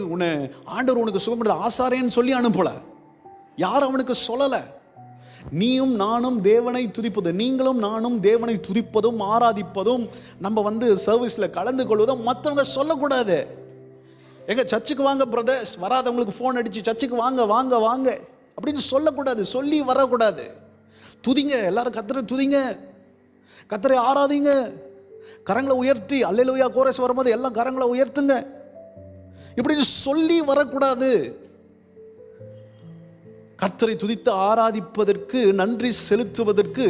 ஆண்டவர் உனக்கு சுகமடைந்த ஆசாரேன்னு சொல்லி அனுப்பல. யாரும் அவனுக்கு சொல்லலை. நீயும் நானும் தேவனை துதிப்பது, நீங்களும் நானும் தேவனை துதிப்பதும் ஆராதிப்பதும், நம்ம சர்வீஸில் கலந்து கொள்வதும் மற்றவங்க சொல்லக்கூடாது. எங்க சர்ச்சுக்கு வாங்க பிரதர்ஸ், வராதவங்களுக்கு ஃபோன் அடிச்சு சர்ச்சுக்கு வாங்க வாங்க வாங்க அப்படின்னு சொல்லக்கூடாது, சொல்லி வரக்கூடாது. துதிங்க, எல்லாரும் கர்த்தரை துதிங்க, கர்த்தரை ஆராதிங்க, கரங்களை உயர்த்தி அல்லேலூயா கோரஸ் வரும்போது எல்லாம் கரங்களை உயர்த்துங்க இப்படின்னு சொல்லி வரக்கூடாது. கர்த்தரை துதித்து ஆராதிப்பதற்கு, நன்றி செலுத்துவதற்கு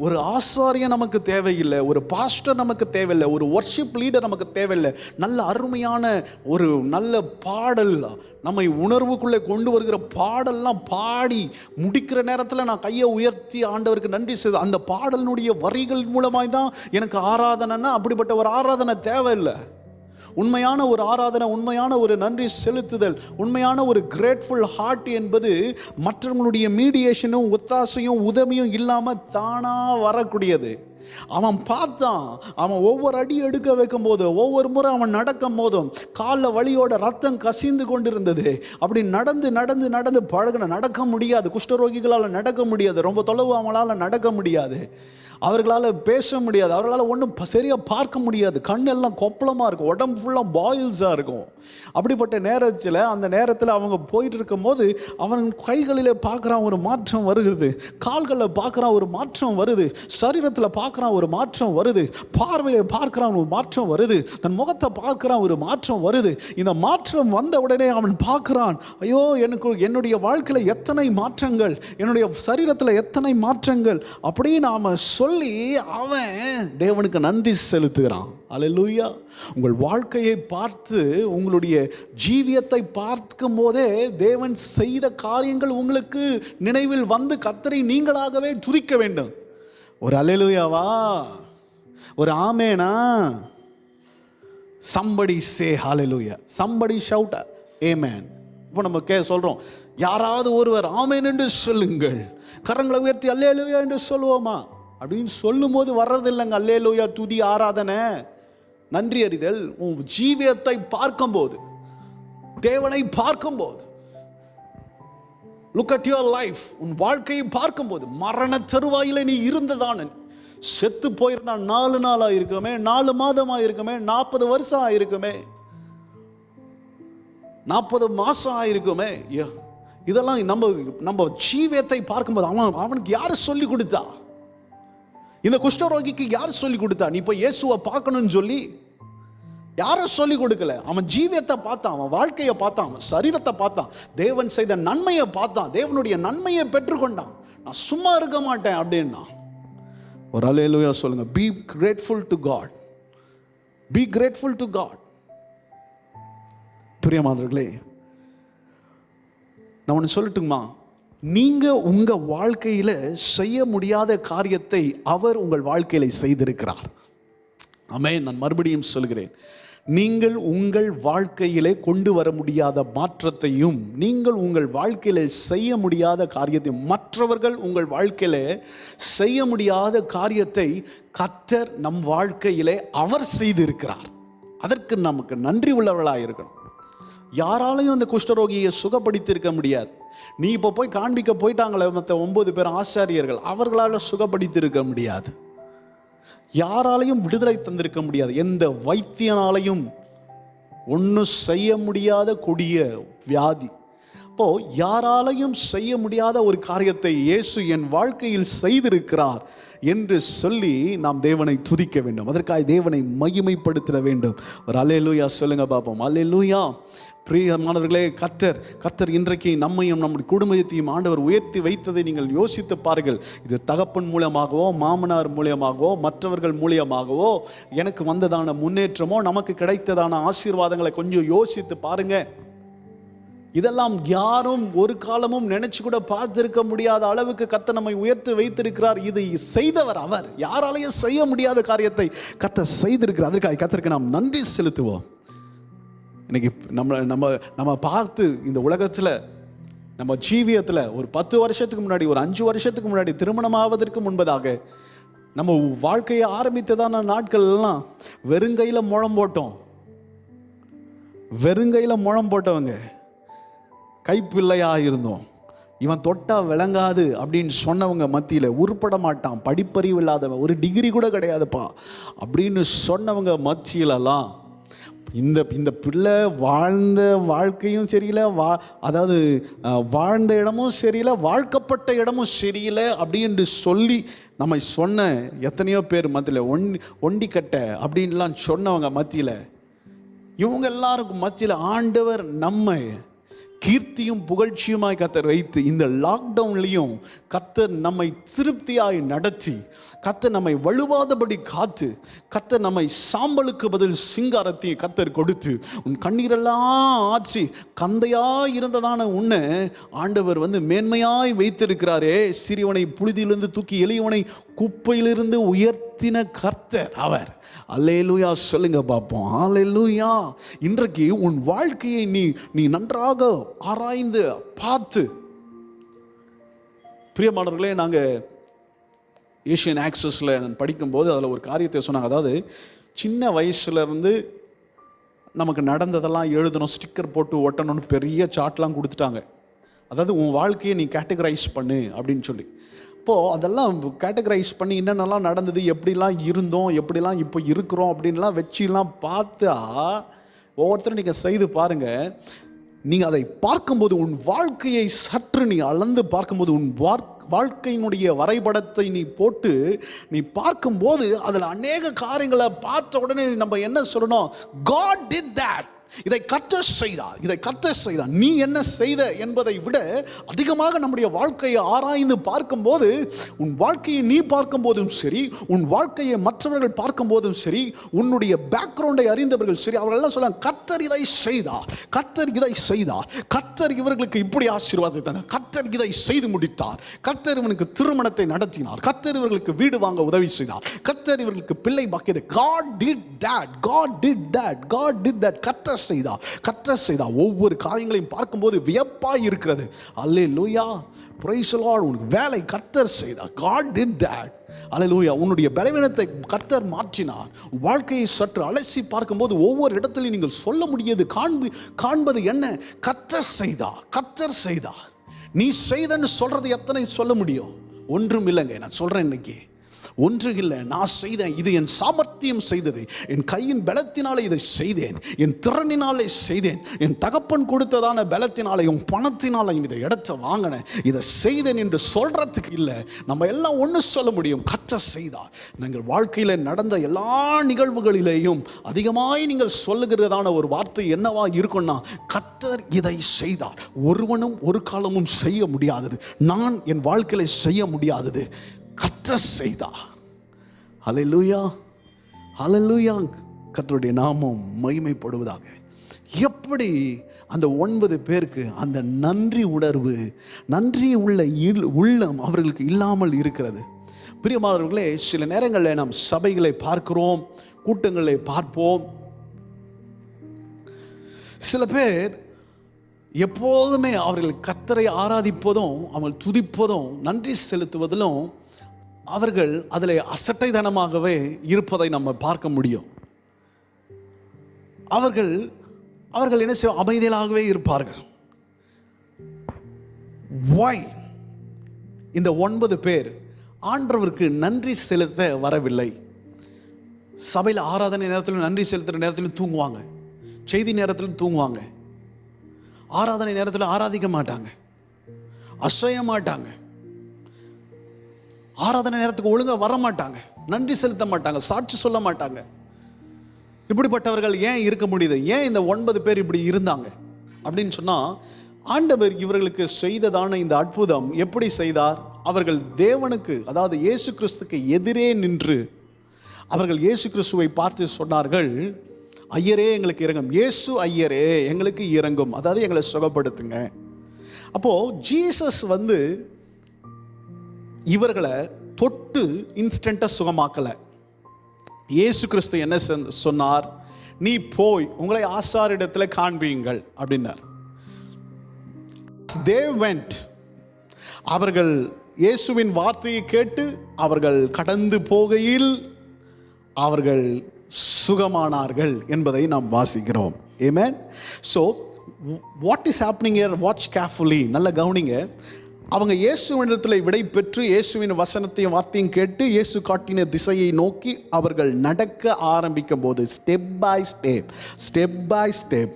ஒரு ஆசாரியன் நமக்கு தேவையில்லை, ஒரு பாஸ்டர் நமக்கு தேவையில்லை, ஒரு வர்ஷிப் லீடர் நமக்கு தேவையில்லை. நல்ல அருமையான ஒரு நல்ல பாடல், நம்மை உணர்வுக்குள்ளே கொண்டு வருகிற பாடல்லாம் பாடி முடிக்கிற நேரத்தில் நான் கையை உயர்த்தி ஆண்டவருக்கு நன்றி செய்த அந்த பாடலினுடைய வரிகள் மூலமாய் தான் எனக்கு ஆராதனைன்னா, அப்படிப்பட்ட ஒரு ஆராதனை தேவையில்லை. உண்மையான ஒரு ஆராதனை, உண்மையான ஒரு நன்றி செலுத்துதல், உண்மையான ஒரு கிரேட்ஃபுல் ஹார்ட் என்பது மற்றவங்களுடைய மீடியேஷனும் ஒத்தாசையும் உதவியும் இல்லாமல் தானாக வரக்கூடியது. அவன் பார்த்தான், அவன் ஒவ்வொரு அடி எடுக்க வைக்கும் போதும், ஒவ்வொரு முறை அவன் நடக்கும் போதும் காலில் வலியோட ரத்தம் கசிந்து கொண்டிருந்தது. அப்படி நடந்து நடந்து நடந்து பழகின, நடக்க முடியாது, குஷ்டரோகிகளால் நடக்க முடியாது, ரொம்ப தொலைவு அவங்களால நடக்க முடியாது, அவர்களால் பேச முடியாது, அவர்களால் ஒன்றும் சரியாக பார்க்க முடியாது, கண்ணெல்லாம் கொப்பளமாக இருக்கும், உடம்பு ஃபுல்லாக பாயில்ஸாக இருக்கும். அப்படிப்பட்ட நேரத்தில், அந்த நேரத்தில் அவங்க போயிட்டு இருக்கும் போது அவன் கைகளில் பார்க்குறான் ஒரு மாற்றம் வருகிறது, கால்களில் பார்க்குறான் ஒரு மாற்றம் வருது, சரீரத்தில் பார்க்குறான் ஒரு மாற்றம் வருது, பார்வையில் பார்க்குறான் ஒரு மாற்றம் வருது, தன் முகத்தை பார்க்குறான் ஒரு மாற்றம் வருது. இந்த மாற்றம் வந்த உடனே அவன் பார்க்குறான், ஐயோ என்னுடைய வாழ்க்கையில் எத்தனை மாற்றங்கள், என்னுடைய சரீரத்தில் எத்தனை மாற்றங்கள் அப்படின்னு நாம் சொல்லி அவன் தேவனுக்கு நன்றி செலுத்துகிறான். அல்லேலூயா. உங்கள் வாழ்க்கையை பார்த்து, உங்களுடைய ஜீவியத்தை பார்க்கும் போதே தேவன் செய்த காரியங்கள் உங்களுக்கு நினைவில் வந்து கர்த்தரை நீங்களாகவே துதிக்க வேண்டும். ஒரு அல்லேலூயாவா, ஒரு ஆமேனா? somebody say hallelujah, somebody shout amen. இப்போ நம்ம சொல்றோம், யாராவது ஒருவர் ஆமேன் என்று சொல்லுங்கள், கரங்களை உயர்த்தி அல்லேலூயா என்று சொல்லுவோமா? அப்படின்னு சொல்லும் போது வர்றதில்லைங்க அல்லேலூயா, துதி, ஆராதனை, நன்றி அறிதல். உன் ஜீவியத்தை பார்க்கும்போது, தேவனை பார்க்கும்போது, லுக் அட் யுவர் லைஃப், உன் வாழ்க்கையை பார்க்கும்போது, மரண தருவாயில நீ இருந்ததான, செத்து போயிருந்தா 4 நாள் ஆயிருக்குமே, 4 மாதம் ஆயிருக்குமே, 40 வருஷம் ஆயிருக்குமே, 40 மாசம் ஆயிருக்குமே. இதெல்லாம் நம்ம ஜீவியத்தை பார்க்கும்போது அவனுக்கு யாரு சொல்லி கொடுத்தா? இந்த குஷ்டரோகிக்கு யார் சொல்லி கொடுத்தா? நீ போய் இயேசுவை பார்க்கணும்னு சொல்லி யாரும் சொல்லி கொடுக்கல. அவன் ஜீவியத்தை பார்த்தான், அவன் வாழ்க்கையை பார்த்தான், அவன் சரீரத்தை பார்த்தான், தேவன் செய்த நன்மையை பார்த்தான், தேவனுடைய நன்மையை பெற்றுக்கொண்டான். நான் சும்மா இருக்க மாட்டேன் அப்படின்னா. ஒரு அல்லேலூயா சொல்லுங்க. Be grateful to God, be grateful to God. பிரியமானவர்களே, நான் ஒன்று சொல்லட்டுமா? நீங்க உங்க வாழ்க்கையில செய்ய முடியாத காரியத்தை அவர் உங்கள் வாழ்க்கையில செய்திருக்கிறார். ஆமென். நான் மறுபடியும் சொல்கிறேன், நீங்கள் உங்கள் வாழ்க்கையிலே கொண்டு வர முடியாத மாற்றத்தையும், நீங்கள் உங்கள் வாழ்க்கையில செய்ய முடியாத காரியத்தையும், மற்றவர்கள் உங்கள் வாழ்க்கையில செய்ய முடியாத காரியத்தை கர்த்தர் நம் வாழ்க்கையிலே அவர் செய்திருக்கிறார். அதற்கு நமக்கு நன்றி உள்ளவர்களாக இருக்கணும். யாராலையும் அந்த குஷ்டரோகியை சுகப்படுத்தியிருக்க முடியாது. நீ இப்போ போய் காண்பிக்க போயிட்டாங்களே மற்ற 9 பேர் ஆசாரியர்கள், அவர்களால் சுகப்படுத்தியிருக்க முடியாது. யாராலையும் விடுதலை தந்திருக்க முடியாது. எந்த வைத்தியனாலையும் ஒன்றும் செய்ய முடியாத கொடிய வியாதி. அப்போ யாராலையும் செய்ய முடியாத ஒரு காரியத்தை இயேசு என் வாழ்க்கையில் செய்திருக்கிறார் என்று சொல்லி நாம் தேவனை துதிக்க வேண்டும். அதற்காக தேவனை மகிமைப்படுத்த வேண்டும். ஒரு அல்லேலூயா சொல்லுங்க பாப்போம். அல்லேலூயா. பிரியமானவர்களே, கர்த்தர் இன்றைக்கு நம்மையும் நம்முடைய குடும்பத்தையும் ஆண்டவர் உயர்த்தி வைத்ததை நீங்கள் யோசித்து பாருங்கள். இது தகப்பன் மூலமாகவோ, மாமனார் மூலமாகவோ, மற்றவர்கள் மூலமாகவோ எனக்கு வந்ததான முன்னேற்றமோ, நமக்கு கிடைத்ததான ஆசீர்வாதங்களை கொஞ்சம் யோசித்து பாருங்க. இதெல்லாம் யாரும் ஒரு காலமும் நினைச்சு கூட பார்த்திருக்க முடியாத அளவுக்கு கர்த்தர் நம்மை உயர்த்தி வைத்திருக்கிறார். இது செய்தவர் அவர். யாராலையும் செய்ய முடியாத காரியத்தை கர்த்தர் செய்திருக்கிறார். அதற்காக கர்த்தருக்கு நாம் நன்றி செலுத்துவோம். இன்னைக்கு நம்ம பார்த்து இந்த உலகத்தில், நம்ம ஜீவியத்தில் ஒரு 10 வருஷத்துக்கு முன்னாடி, ஒரு 5 வருஷத்துக்கு முன்னாடி, திருமணமாவதற்கு முன்பதாக நம்ம வாழ்க்கையை ஆரம்பித்ததான நாட்கள் எல்லாம் வெறுங்கையில் முழம் போட்டோம். வெறுங்கையில் முழம் போட்டவங்க, கைப்பிள்ளையாக இருந்தோம். இவன் தொட்டா விளங்காது அப்படின்னு சொன்னவங்க மத்தியில், உருப்பட மாட்டான், படிப்பறிவு இல்லாதவன், ஒரு டிகிரி கூட கிடையாதுப்பா அப்படின்னு சொன்னவங்க மத்தியிலலாம் இந்த பிள்ளை வாழ்ந்த வாழ்க்கையும் சரியில்லை, அதாவது வாழ்ந்த இடமும் சரியில்லை, வாழ்க்கப்பட்ட இடமும் சரியில்லை அப்படின்னு சொல்லி நம்மை சொன்ன எத்தனையோ பேர் மத்தியில், ஒண்டிக்கட்டை அப்படின்லாம் சொன்னவங்க மத்தியில், இவங்க எல்லாருக்கும் மத்தியில் ஆண்டவர் நம்மை கீர்த்தியும் புகழ்ச்சியுமாய் கர்த்தர் வைத்து இந்த லாக்டவுன்லையும் கர்த்தர் நம்மை திருப்தியாய் நடத்தி, கர்த்தர் நம்மை வலுவாதபடி காத்து, கர்த்தர் நம்மை சாம்பலுக்கு பதில் சிங்காரத்தையும் கர்த்தர் கொடுத்து, உன் கண்ணீரெல்லாம் ஆற்றி கந்தையாய் இருந்ததான உன்னை ஆண்டவர் மேன்மையாய் வைத்திருக்கிறாரே. சிறியவனை புழுதியிலிருந்து தூக்கி எளியவனை குப்பையிலிருந்து உயர்த்தின கர்த்தர் அவர். அல்லேலூயா சொல்லுங்க பார்ப்போம். அல்லேலூயா. இன்றைக்கு உன் வாழ்க்கையை நீ நன்றாக ஆராய்ந்து பார்த்து, பிரியமானவர்களே, நாங்கள் ஏஷியன் ஆக்சஸில் படிக்கும்போது அதில் ஒரு காரியத்தை சொன்னாங்க. அதாவது சின்ன வயசுலேருந்து நமக்கு நடந்ததெல்லாம் எழுதணும், ஸ்டிக்கர் போட்டு ஒட்டணும்னு பெரிய சார்ட்லாம் கொடுத்துட்டாங்க. அதாவது உன் வாழ்க்கையை நீ கேட்டகரைஸ் பண்ணு அப்படின்னு சொல்லி. இப்போது அதெல்லாம் கேட்டகரைஸ் பண்ணி என்னென்னலாம் நடந்தது, எப்படிலாம் இருந்தோம், எப்படிலாம் இப்போ இருக்கிறோம் அப்படின்லாம் வச்சுலாம் பார்த்தா, ஒவ்வொருத்தரும் நீங்கள் செய்து பாருங்கள். நீங்கள் அதை பார்க்கும்போது உன் வாழ்க்கையை சற்று நீ அளந்து பார்க்கும்போது, உன் வாழ்க்கையினுடைய வரைபடத்தை நீ போட்டு நீ பார்க்கும்போது அதில் அநேக காரியங்களை பார்த்த உடனே நம்ம என்ன சொல்லணும்? God did that. இதை கர்த்தர் செய்தார், இதை கர்த்தர் செய்தார். நீ என்ன செய்த என்பதை விட அதிகமாக நம்முடைய வாழ்க்கையை ஆராய்ந்து பார்க்கும்போது, உன் வாழ்க்கையை நீ பார்க்கும் போதும் சரி, உன் வாழ்க்கையை மற்றவர்கள் பார்க்கும் போதும் சரி, உன்னுடைய பேக்ரவுண்டை அறிந்தவர்கள் சரி, அவர்கள் எல்லாம் சொல்ல, கர்த்தர் இதை செய்தார், கர்த்தர் இதை செய்தார், கர்த்தர் இவர்களுக்கு இப்படி ஆசீர்வாதத்தை தந்தார், கர்த்தர் இதை செய்து முடித்தார், கர்த்தர் இவனுக்கு திருமணத்தை நடத்தினார், கர்த்தர் இவர்களுக்கு வீடு வாங்க உதவி செய்தார், கர்த்தர் இவர்களுக்கு பிள்ளை பாக்கியது. God did that, God did that, God did that. கர்த்தர் செய்தார். ஒவ்வொரு காரியங்களையும் பார்க்கும்போது வியப்பாய் இருக்கிறது. அல்லேலூயா, பிரைஸ் தி லார்ட். உனக்கு வேலை கர்த்தர் செய்தார். God did that. அல்லேலூயா. உன்னுடைய பலவீனத்தை கர்த்தர் மாற்றினார். வாழ்க்கையை சற்று அலசி பார்க்கும்போது ஒவ்வொரு இடத்திலையும் நீங்கள் சொல்ல முடியாது, காண்பது என்ன? கர்த்தர் செய்தார், கர்த்தர் செய்தார். நீ செய்தன்னு சொல்றது எத்தனை சொல்ல முடியும்? ஒன்றும் இல்லைங்க. நான் சொல்றேன், இன்னைக்கு ஒன்று இல்லை, நான் செய்தேன், இது என் சாமர்த்தியம் செய்தது, என் கையின் பலத்தினாலே இதை செய்தேன், என் திறனினாலே செய்தேன், என் தகப்பன் கொடுத்ததான பலத்தினாலையும் பணத்தினாலையும் இதை இடத்த வாங்கினேன், இதை செய்தேன் என்று சொல்றதுக்கு இல்லை. நம்ம எல்லாம் ஒன்று சொல்ல முடியும், கர்த்தர் செய்தார். நீங்கள் வாழ்க்கையில் நடந்த எல்லா நிகழ்வுகளிலேயும் அதிகமாய் நீங்கள் சொல்லுகிறதான ஒரு வார்த்தை என்னவா இருக்கும்னா, கர்த்தர் இதை செய்தார். ஒருவனும் ஒரு காலமும் செய்ய முடியாதது, நான் என் வாழ்க்கையில செய்ய முடியாதது, கர்த்தர் செய்தார். ஹல்லேலூயா, ஹல்லேலூயா. கர்த்தருடைய நாமம் மகிமைப்படுவதாக. எப்படி அந்த 9 பேருக்கு அந்த நன்றி உணர்வு, நன்றி உள்ள உள்ளம் அவர்களுக்கு இல்லாமல் இருக்கிறது. பிரியமானவர்களே, சில நேரங்களில் நாம் சபைகளை பார்க்கிறோம், கூட்டங்களை பார்ப்போம். சில பேர் எப்போதுமே அவர்கள் கர்த்தரை ஆராதிப்பதும் அவர்கள் துதிப்பதும் நன்றி செலுத்துவதிலும் அவர்கள் அதில் அசட்டைத்தனமாகவே இருப்பதை நம்ம பார்க்க முடியும். அவர்கள் என்ன செய்ய, அமைதியாகவே இருப்பார்கள். Why? இந்த 9 பேர் ஆண்டவருக்கு நன்றி செலுத்த வரவில்லை. சபையில் ஆராதனை நேரத்தில் நன்றி செலுத்துகிற நேரத்தில் தூங்குவாங்க, செய்தி நேரத்தில் தூங்குவாங்க, ஆராதனை நேரத்தில் ஆராதிக்க மாட்டாங்க, அசைய மாட்டாங்க, ஆராதனை நேரத்துக்கு ஒழுங்காக வர மாட்டாங்க, நன்றி செலுத்த மாட்டாங்க, சாட்சி சொல்ல மாட்டாங்க. இப்படிப்பட்டவர்கள் ஏன் இருக்க முடியுது? ஏன் இந்த 9 பேர் இப்படி இருந்தாங்க அப்படின்னு சொன்னால், ஆண்டவர் இவர்களுக்கு செய்ததான இந்த அற்புதம் எப்படி செய்தார்? அவர்கள் தேவனுக்கு, அதாவது இயேசு கிறிஸ்துக்கு எதிரே நின்று அவர்கள் இயேசு கிறிஸ்துவை பார்த்து சொன்னார்கள், ஐயரே எங்களுக்கு இறங்கும், இயேசு ஐயரே எங்களுக்கு இறங்கும், அதாவது எங்களை சுகப்படுத்துங்க. அப்போ ஜீசஸ் இவர்களை தொட்டு இன்ஸ்டன்ட்டாக சுகமாக்கலை. இயேசு கிறிஸ்து என்ன சொன்னார்? நீ போய் உங்களை ஆசாரிடத்தில் காண்பியுங்கள் அப்படின்னார். They went. அவர்கள் இயேசுவின் வார்த்தையை கேட்டு அவர்கள் கடந்து போகையில் அவர்கள் சுகமானார்கள் என்பதை நாம் வாசிக்கிறோம். Amen. So what is happening here? Watch carefully. நல்ல கவனிங்க. அவங்க இயேசுவினிடத்தில் விடை பெற்று இயேசுவின் வசனத்தையும் வார்த்தையும் கேட்டு இயேசு காட்டின திசையை நோக்கி அவர்கள் நடக்க ஆரம்பிக்கும் போது ஸ்டெப் பை ஸ்டெப்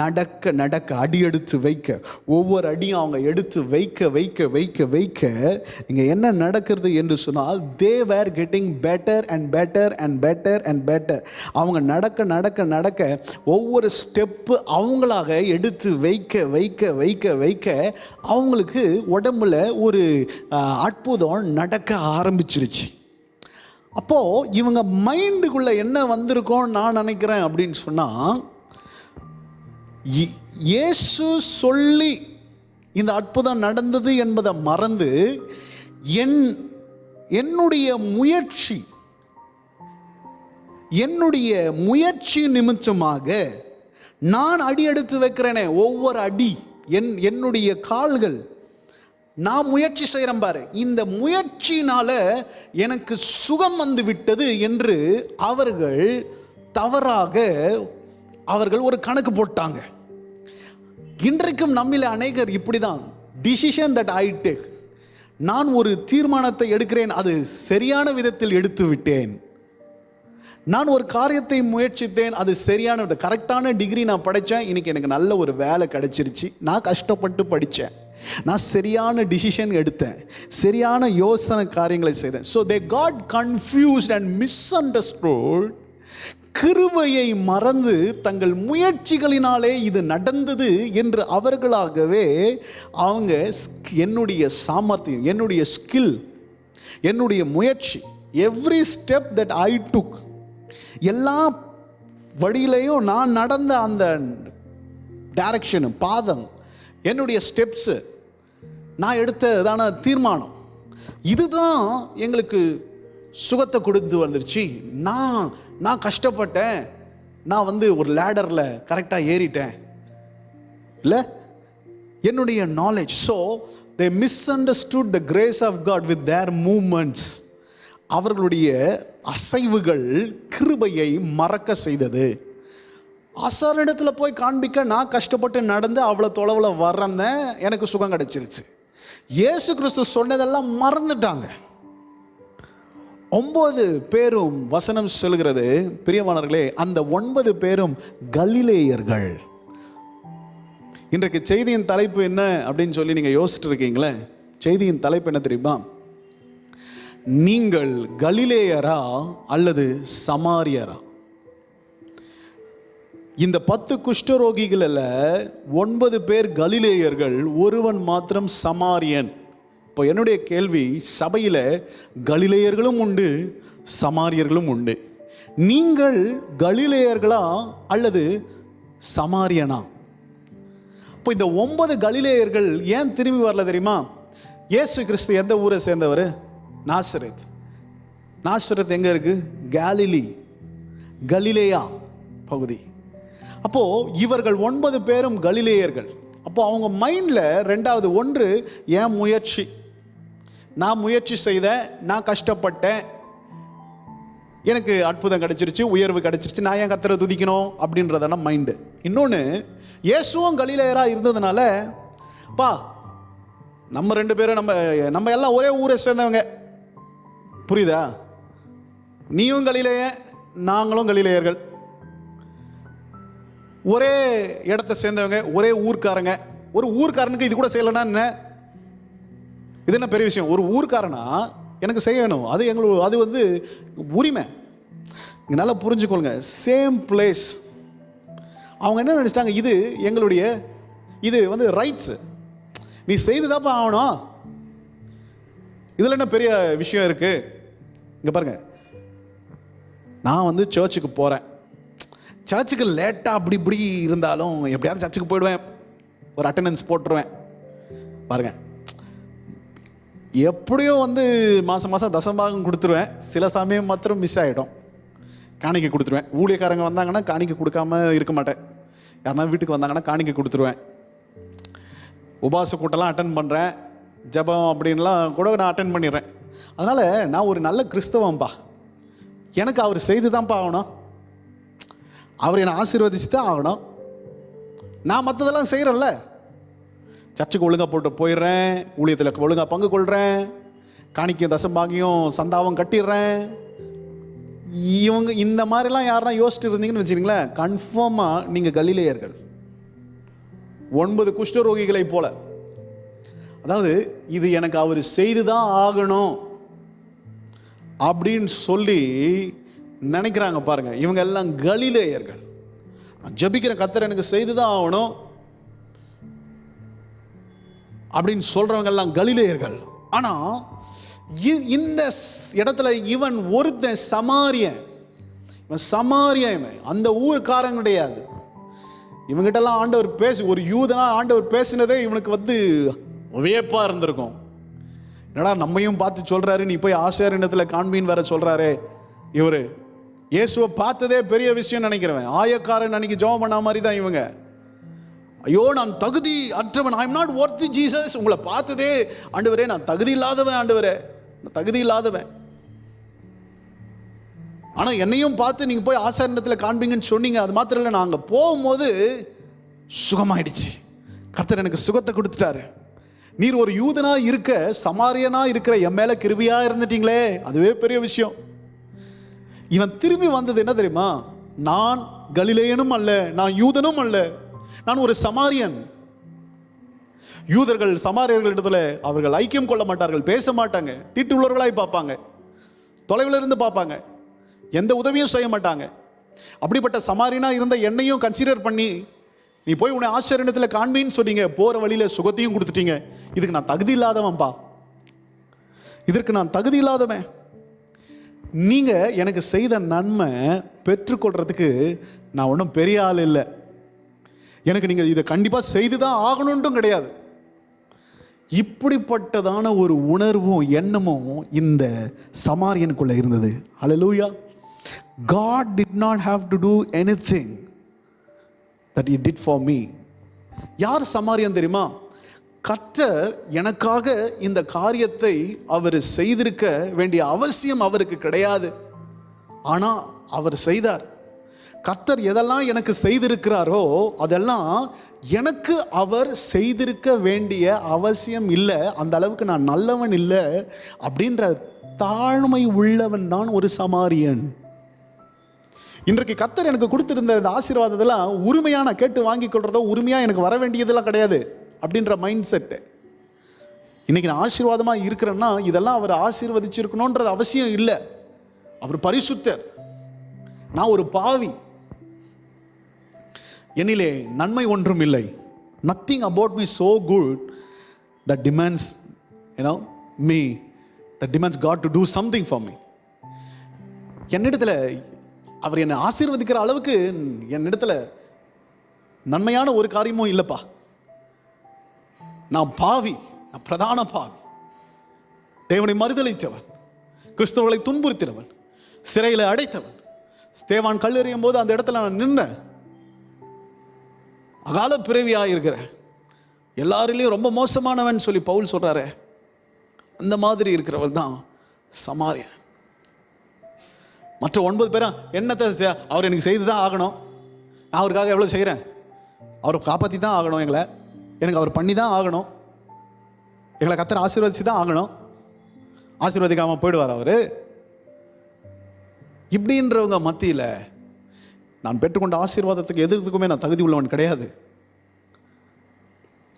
நடக்க அடி எடுத்து வைக்க, ஒவ்வொரு அடியும் அவங்க எடுத்து வைக்க இங்கே என்ன நடக்கிறது என்று சொன்னால், they were getting better and better. அவங்க நடக்க ஒவ்வொரு ஸ்டெப்பு அவங்களாக எடுத்து வைக்க அவங்களுக்கு உடம்புல ஒரு அற்புதம் நடக்க ஆரம்பிச்சிருச்சு. அப்போ இவங்க மைண்டுக்குள்ள என்ன வந்திருக்கோம் நான் நினைக்கிறேன் அப்படின்னு சொன்னா, இயேசு சொல்லி இந்த அற்புதம் நடந்தது என்பதை மறந்து என்னுடைய முயற்சி நிமித்தமாக நான் அடி எடுத்து வைக்கிறேனே, ஒவ்வொரு அடி என்னுடைய கால்கள், நான் முயற்சி செய்கிறேன் பாரு, இந்த முயற்சியினால எனக்கு சுகம் வந்து விட்டது என்று அவர்கள் தவறாக ஒரு கணக்கு போட்டாங்க. இன்றைக்கும் நம்மில் அநேகர் இப்படிதான். டிசிஷன் தட் ஐ டேக், நான் ஒரு தீர்மானத்தை எடுக்கிறேன், அது சரியான விதத்தில் எடுத்து விட்டேன். நான் ஒரு காரியத்தை முயற்சித்தேன், அது சரியான கரெக்டான டிகிரி நான் படித்தேன், இன்னைக்கு எனக்கு நல்ல ஒரு வேலை கிடைச்சிருச்சு, நான் கஷ்டப்பட்டு படித்தேன், நான் சரியான டிசிஷன் எடுத்தேன், சரியான யோசனை காரியங்களை செய்தேன். So they got confused and misunderstood. கிருபையை மறந்து தங்கள் முயற்சிகளினாலே இது நடந்தது என்று அவர்களாகவே அவங்க என்னுடைய சாமர்த்தியம், என்னுடைய ஸ்கில், என்னுடைய முயற்சி, எவ்ரி ஸ்டெப் தட் ஐ டுக், எல்லா வழியிலையும் நான் நடந்த அந்த டைரக்ஷனு, பாதம், என்னுடைய ஸ்டெப்ஸு, நான் எடுத்ததான தீர்மானம், இதுதான் எங்களுக்கு சுகத்தை கொடுத்து வந்துருச்சு. நான் கஷ்டப்பட்டேன், நான் ஒரு லேடரில் கரெக்டாக ஏறிட்டேன், இல்லை என்னுடைய knowledge. So they misunderstood the grace of God with their moments. அவர்களுடைய அசைவுகள் கிருபையை மறக்க செய்தது. ஆசாரிடத்தில் போய் காண்பிக்க நான் கஷ்டப்பட்டு நடந்து அவ்வளோ தொலைவில் வர்றேன், எனக்கு சுகம் கிடைச்சிருச்சு. இயேசு கிறிஸ்து சொன்னதெல்லாம் மறந்துட்டாங்க. 9 பேரும் வசனம் சொல்கிறது பிரியமானவர்களே, அந்த 9 பேரும் கலிலேயர்கள். இன்றைக்கு செய்தியின் தலைப்பு என்ன அப்படின்னு சொல்லி நீங்க யோசிச்சுட்டு இருக்கீங்களே, செய்தியின் தலைப்பு என்ன தெரியுமா? நீங்கள் கலிலேயரா அல்லது சமாரியரா? இந்த 10 குஷ்டரோகிகளில் 9 பேர் கலிலேயர்கள், ஒருவன் மாத்திரம் சமாரியன். இப்போ என்னுடைய கேள்வி, சபையில் கலிலேயர்களும் உண்டு, சமாரியர்களும் உண்டு. நீங்கள் கலிலேயர்களா அல்லது சமாரியனா? இப்போ இந்த 9 கலிலேயர்கள் ஏன் திரும்பி வரல தெரியுமா? இயேசு கிறிஸ்து எந்த ஊரை சேர்ந்தவர்? நாசரேத். நாசரேத் எங்க இருக்கு? கேலிலி, கலிலேயா பகுதி. அப்போ இவர்கள் 9 பேரும் கலிலேயர்கள். அப்போ அவங்க மைண்ட்ல ரெண்டாவது ஒன்று, ஏன் முயற்சி, நான் முயற்சி செய்தேன், நான் கஷ்டப்பட்டேன், எனக்கு அற்புதம் கிடைச்சிருச்சு, உயர்வு கிடைச்சிருச்சு, நான் ஏன் கர்த்தரை துதிக்கணும் அப்படின்றதான மைண்டு. இன்னொன்று, இயேசுவும் கலிலேயரா இருந்ததுனால, பா நம்ம 2 பேரும் நம்ம எல்லாம் ஒரே ஊரை சேர்ந்தவங்க, புரியுதா? நீயும் கலிலேய, நாங்களும் கலிலேயர்கள், ஒரே இடத்த சேர்ந்தவங்க, ஒரே ஊர்க்காரங்க. ஒரு ஊர்க்காரனுக்கு இது கூட செய்யலைன்னா என்ன? இது என்ன பெரிய விஷயம்? ஒரு ஊர்க்காரனா எனக்கு செய்யணும், அது அது வந்து உரிமை. இங்கே நல்லா புரிஞ்சுக்கொள்ளுங்க, சேம் பிளேஸ். அவங்க என்ன நினைச்சிட்டாங்க, இது எங்களுடைய, இது வந்து ரைட்ஸ், நீ செய்துதாப்பா ஆகணும், இதில் என்ன பெரிய விஷயம் இருக்கு? இங்கே பாருங்க, நான் வந்து சர்ச்சுக்கு போகிறேன், சர்ச்சுக்கு லேட்டாக அப்படி இப்படி இருந்தாலும் எப்படியாவது சர்ச்சுக்கு போயிடுவேன், ஒரு அட்டெண்டன்ஸ் போட்டுருவேன். பாருங்க, எப்படியும் வந்து மாதம் மாதம் தசம்பாகம் கொடுத்துருவேன். சில சமயம் மாத்திரம் மிஸ் ஆகிடும், காணிக்கை கொடுத்துருவேன். ஊழியக்காரங்க வந்தாங்கன்னா காணிக்கை கொடுக்காம இருக்க மாட்டேன். யாருன்னா வீட்டுக்கு வந்தாங்கன்னா காணிக்கை கொடுத்துருவேன். உபாச கூட்டம்லாம் அட்டன் பண்ணுறேன், ஜபம் அப்படின்லாம் கூட நான் அட்டன் பண்ணிடுறேன். அதனால் நான் ஒரு நல்ல கிறிஸ்தவம்பா, எனக்கு அவர் செய்து தான்ப்பா ஆகணும், அவர் என்னை ஆசீர்வதிச்சு தான் ஆகணும். நான் மற்றதெல்லாம் செய்கிறேன்ல, சர்ச்சுக்கு ஒழுங்காக போட்டு போயிடுறேன், ஊழியத்தில் ஒழுங்காக பங்கு கொள்கிறேன், காணிக்கையும் தசம்பாகியும் சந்தாவும் கட்டிடுறேன். இவங்க இந்த மாதிரிலாம் யாருன்னா யோசிச்சுட்டு இருந்தீங்கன்னு வச்சுக்கிங்களேன், கன்ஃபார்மாக நீங்கள் கலிலேயர்கள், 9 குஷ்டரோகிகளை போல. அதாவது இது எனக்கு அவர் செய்து தான் ஆகணும் அப்படின்னு சொல்லி நினைக்கிறாங்க. பாருங்க, இவங்க எல்லாம் கலிலேயர்கள். ஜபிக்கிற கர்த்தர் எனக்கு செய்துதான் ஆகணும் அப்படின்னு சொல்றவங்க எல்லாம் கலிலேயர்கள். ஆனா இந்த இடத்துல இவன் ஒருத்தன் சமாரியன். இவன் சமாரியன், அந்த ஊர்க்காரன் கிடையாது. இவங்கிட்ட எல்லாம் ஆண்டவர் ஒரு யூதனா ஆண்டவர் பேசினதே இவனுக்கு வந்து வியப்பா இருந்திருக்கும். என்னடா நம்மையும் பார்த்து சொல்றாரு, நீ போய் ஆசாரியனிடத்துல காண்பின்னு வேற சொல்றாரு. இவரு இயேசுவை பார்த்ததே பெரிய விஷயம் நினைக்கிறவன், ஆயக்காரன் அன்னைக்கு ஜெபம் பண்ண மாதிரி தான் இவங்க. ஐயோ நான் தகுதி அற்றவன், ஐ எம் நாட் வொர்த்தி ஜீசஸ், உங்களை பார்த்ததே ஆண்டவரே நான் தகுதி இல்லாதவன், ஆண்டவரே நான் தகுதி இல்லாதவன். ஆனா என்னையும் பார்த்து நீங்க போய் ஆசாரியனிடத்துல காண்பீங்கன்னு சொன்னீங்க. அது மாத்திரம் இல்லை, நான் அங்க போகும்போது சுகமாயிடுச்சு, கர்த்தர் எனக்கு சுகத்தை கொடுத்துட்டாரு. நீர் ஒரு யூதனா இருக்க, சமாரியனா இருக்கிற என் மேல கிருபையா இருந்துட்டீங்களே, அதுவே பெரிய விஷயம். இவன் திரும்பி வந்தது என்ன தெரியுமா? நான் கலிலேயனும் அல்ல, நான் யூதனும் அல்ல, நான் ஒரு சமாரியன். யூதர்கள் சமாரியர்களிடத்துல அவர்கள் ஐக்கியம் கொள்ள மாட்டார்கள், பேச மாட்டாங்க, தீட்டு உள்ளவர்களாய் பார்ப்பாங்க, தொலைவில் இருந்து பார்ப்பாங்க, எந்த உதவியும் செய்ய மாட்டாங்க. அப்படிப்பட்ட சமாரியனா இருந்த என்னையும் கன்சிடர் பண்ணி நீ போய் உன்னை ஆசாரியனிடத்துல காண்பின்னு சொன்னீங்க, போற வழியில சுகத்தையும் கொடுத்துட்டீங்க. இதுக்கு நான் தகுதி இல்லாதவன்பா, இதற்கு நான் தகுதி இல்லாதவன். நீங்க எனக்கு செய்த நன்மை பெற்றுக்கொள்றதுக்கு நான் ஒன்றும் பெரிய ஆள் இல்லை, எனக்கு நீங்க இதை கண்டிப்பா செய்துதான் ஆகணும்ன்றும் கிடையாது. இப்படிப்பட்டதான ஒரு உணர்வும் எண்ணமும் இந்த சமாரியனுக்குள்ள இருந்தது. ஹல்லேலூயா. God did not have to do anything that he did for me. யார் சமாரியன் தெரியுமா? கர்த்தர் எனக்காக இந்த காரியத்தை அவர் செய்திருக்க வேண்டிய அவசியம் அவருக்கு கிடையாது, ஆனா அவர் செய்தார். கர்த்தர் எதெல்லாம் எனக்கு செய்திருக்கிறாரோ அதெல்லாம் எனக்கு அவர் செய்திருக்க வேண்டிய அவசியம் இல்லை, அந்த அளவுக்கு நான் நல்லவன் இல்லை அப்படின்ற தாழ்மை உள்ளவன் தான் ஒரு சமாரியன். இன்றைக்கு கர்த்தர் எனக்கு கொடுத்திருந்த இந்த ஆசீர்வாதத்தெல்லாம் உரிமையா நான் கேட்டு வாங்கி கொள்றதோ, உரிமையா எனக்கு வர வேண்டியதெல்லாம் கிடையாது அப்படின்ற மைண்ட் செட்டு. இன்னைக்கு நான் ஆசீர்வாதமா இருக்கிறேன்னா இதெல்லாம் அவர் ஆசீர்வதிச்சிருக்கணும்ன்றது அவசியம் இல்லை. அவர் பரிசுத்தர், நான் ஒரு பாவி, என்னிலே நன்மை ஒன்றும் இல்லை. Nothing about me so good that demands me, that demands God to do something for me. என்னிடத்துல அவர் என்னை ஆசீர்வதிக்கிற அளவுக்கு என்னிடத்துல நன்மையான ஒரு காரியமும் இல்லைப்பா. நான் பாவி, நான் பிரதான பாவி, தேவனை மறுதலித்தவன், கிறிஸ்தவர்களை துன்புறுத்தினவன், சிறையில் அடைத்தவன். ஸ்தேவான் கல்லெறியும் போது அந்த இடத்துல நான் நின்றேன். அகால பிறவியாக இருக்கிறேன், எல்லாரிலையும் ரொம்ப மோசமானவன் சொல்லி பவுல் சொல்றாரு. அந்த மாதிரி இருக்கிறவள் தான் சமாரியன். மற்ற 9 பேரும் என்னத்தை அவர் எனக்கு செய்து தான் ஆகணும், நான் அவருக்காக எவ்வளோ செய்கிறேன், அவரை காப்பாற்றி தான் ஆகணும், எனக்கு அவர் பண்ணி தான் ஆகணும், எங்களை கர்த்தர் ஆசீர்வதிச்சு தான் ஆகணும், ஆசீர்வதிக்காமல் போயிடுவார் அவர். இப்படின்றவங்க மத்தியில் நான் பெற்றுக்கொண்ட ஆசீர்வாதத்துக்கு எதிர்த்துக்குமே நான் தகுதி உள்ளவன் கிடையாது.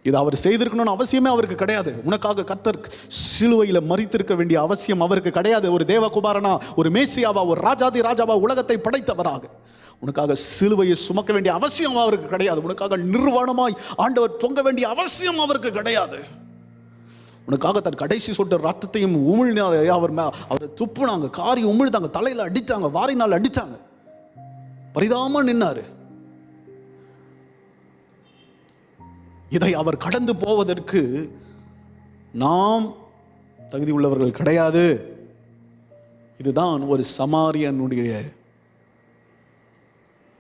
இது அவர் செய்திருக்கணும்னு அவசியமே அவருக்கு கிடையாது. உனக்காக கர்த்தர் சிலுவையில் மரித்திருக்க வேண்டிய அவசியம் அவருக்கு கிடையாது. ஒரு தேவகுமாரனா, ஒரு மேசியாவா, ஒரு ராஜாதி ராஜாவா, உலகத்தை படைத்தவராக உனக்காக சிலுவையை சுமக்க வேண்டிய அவசியம் அவருக்கு கிடையாது. உனக்காக நிர்வாணமாய் ஆண்டவர் தொங்க வேண்டிய அவசியம் அவருக்கு கிடையாது. உனக்காக தன் கடைசி சொட்டு ரத்தத்தையும் உமிழ்ந்தார். அவரை துப்புனாங்க, காரி உமிழ்ந்தாங்க, தலையில் அடித்தாங்க, வாரினால் அடித்தாங்க, பரிதாம நின்னாரு. இதை அவர் கடந்து போவதற்கு நாம் தகுதி உள்ளவர்கள் கிடையாது. இதுதான் ஒரு சமாரியனுடைய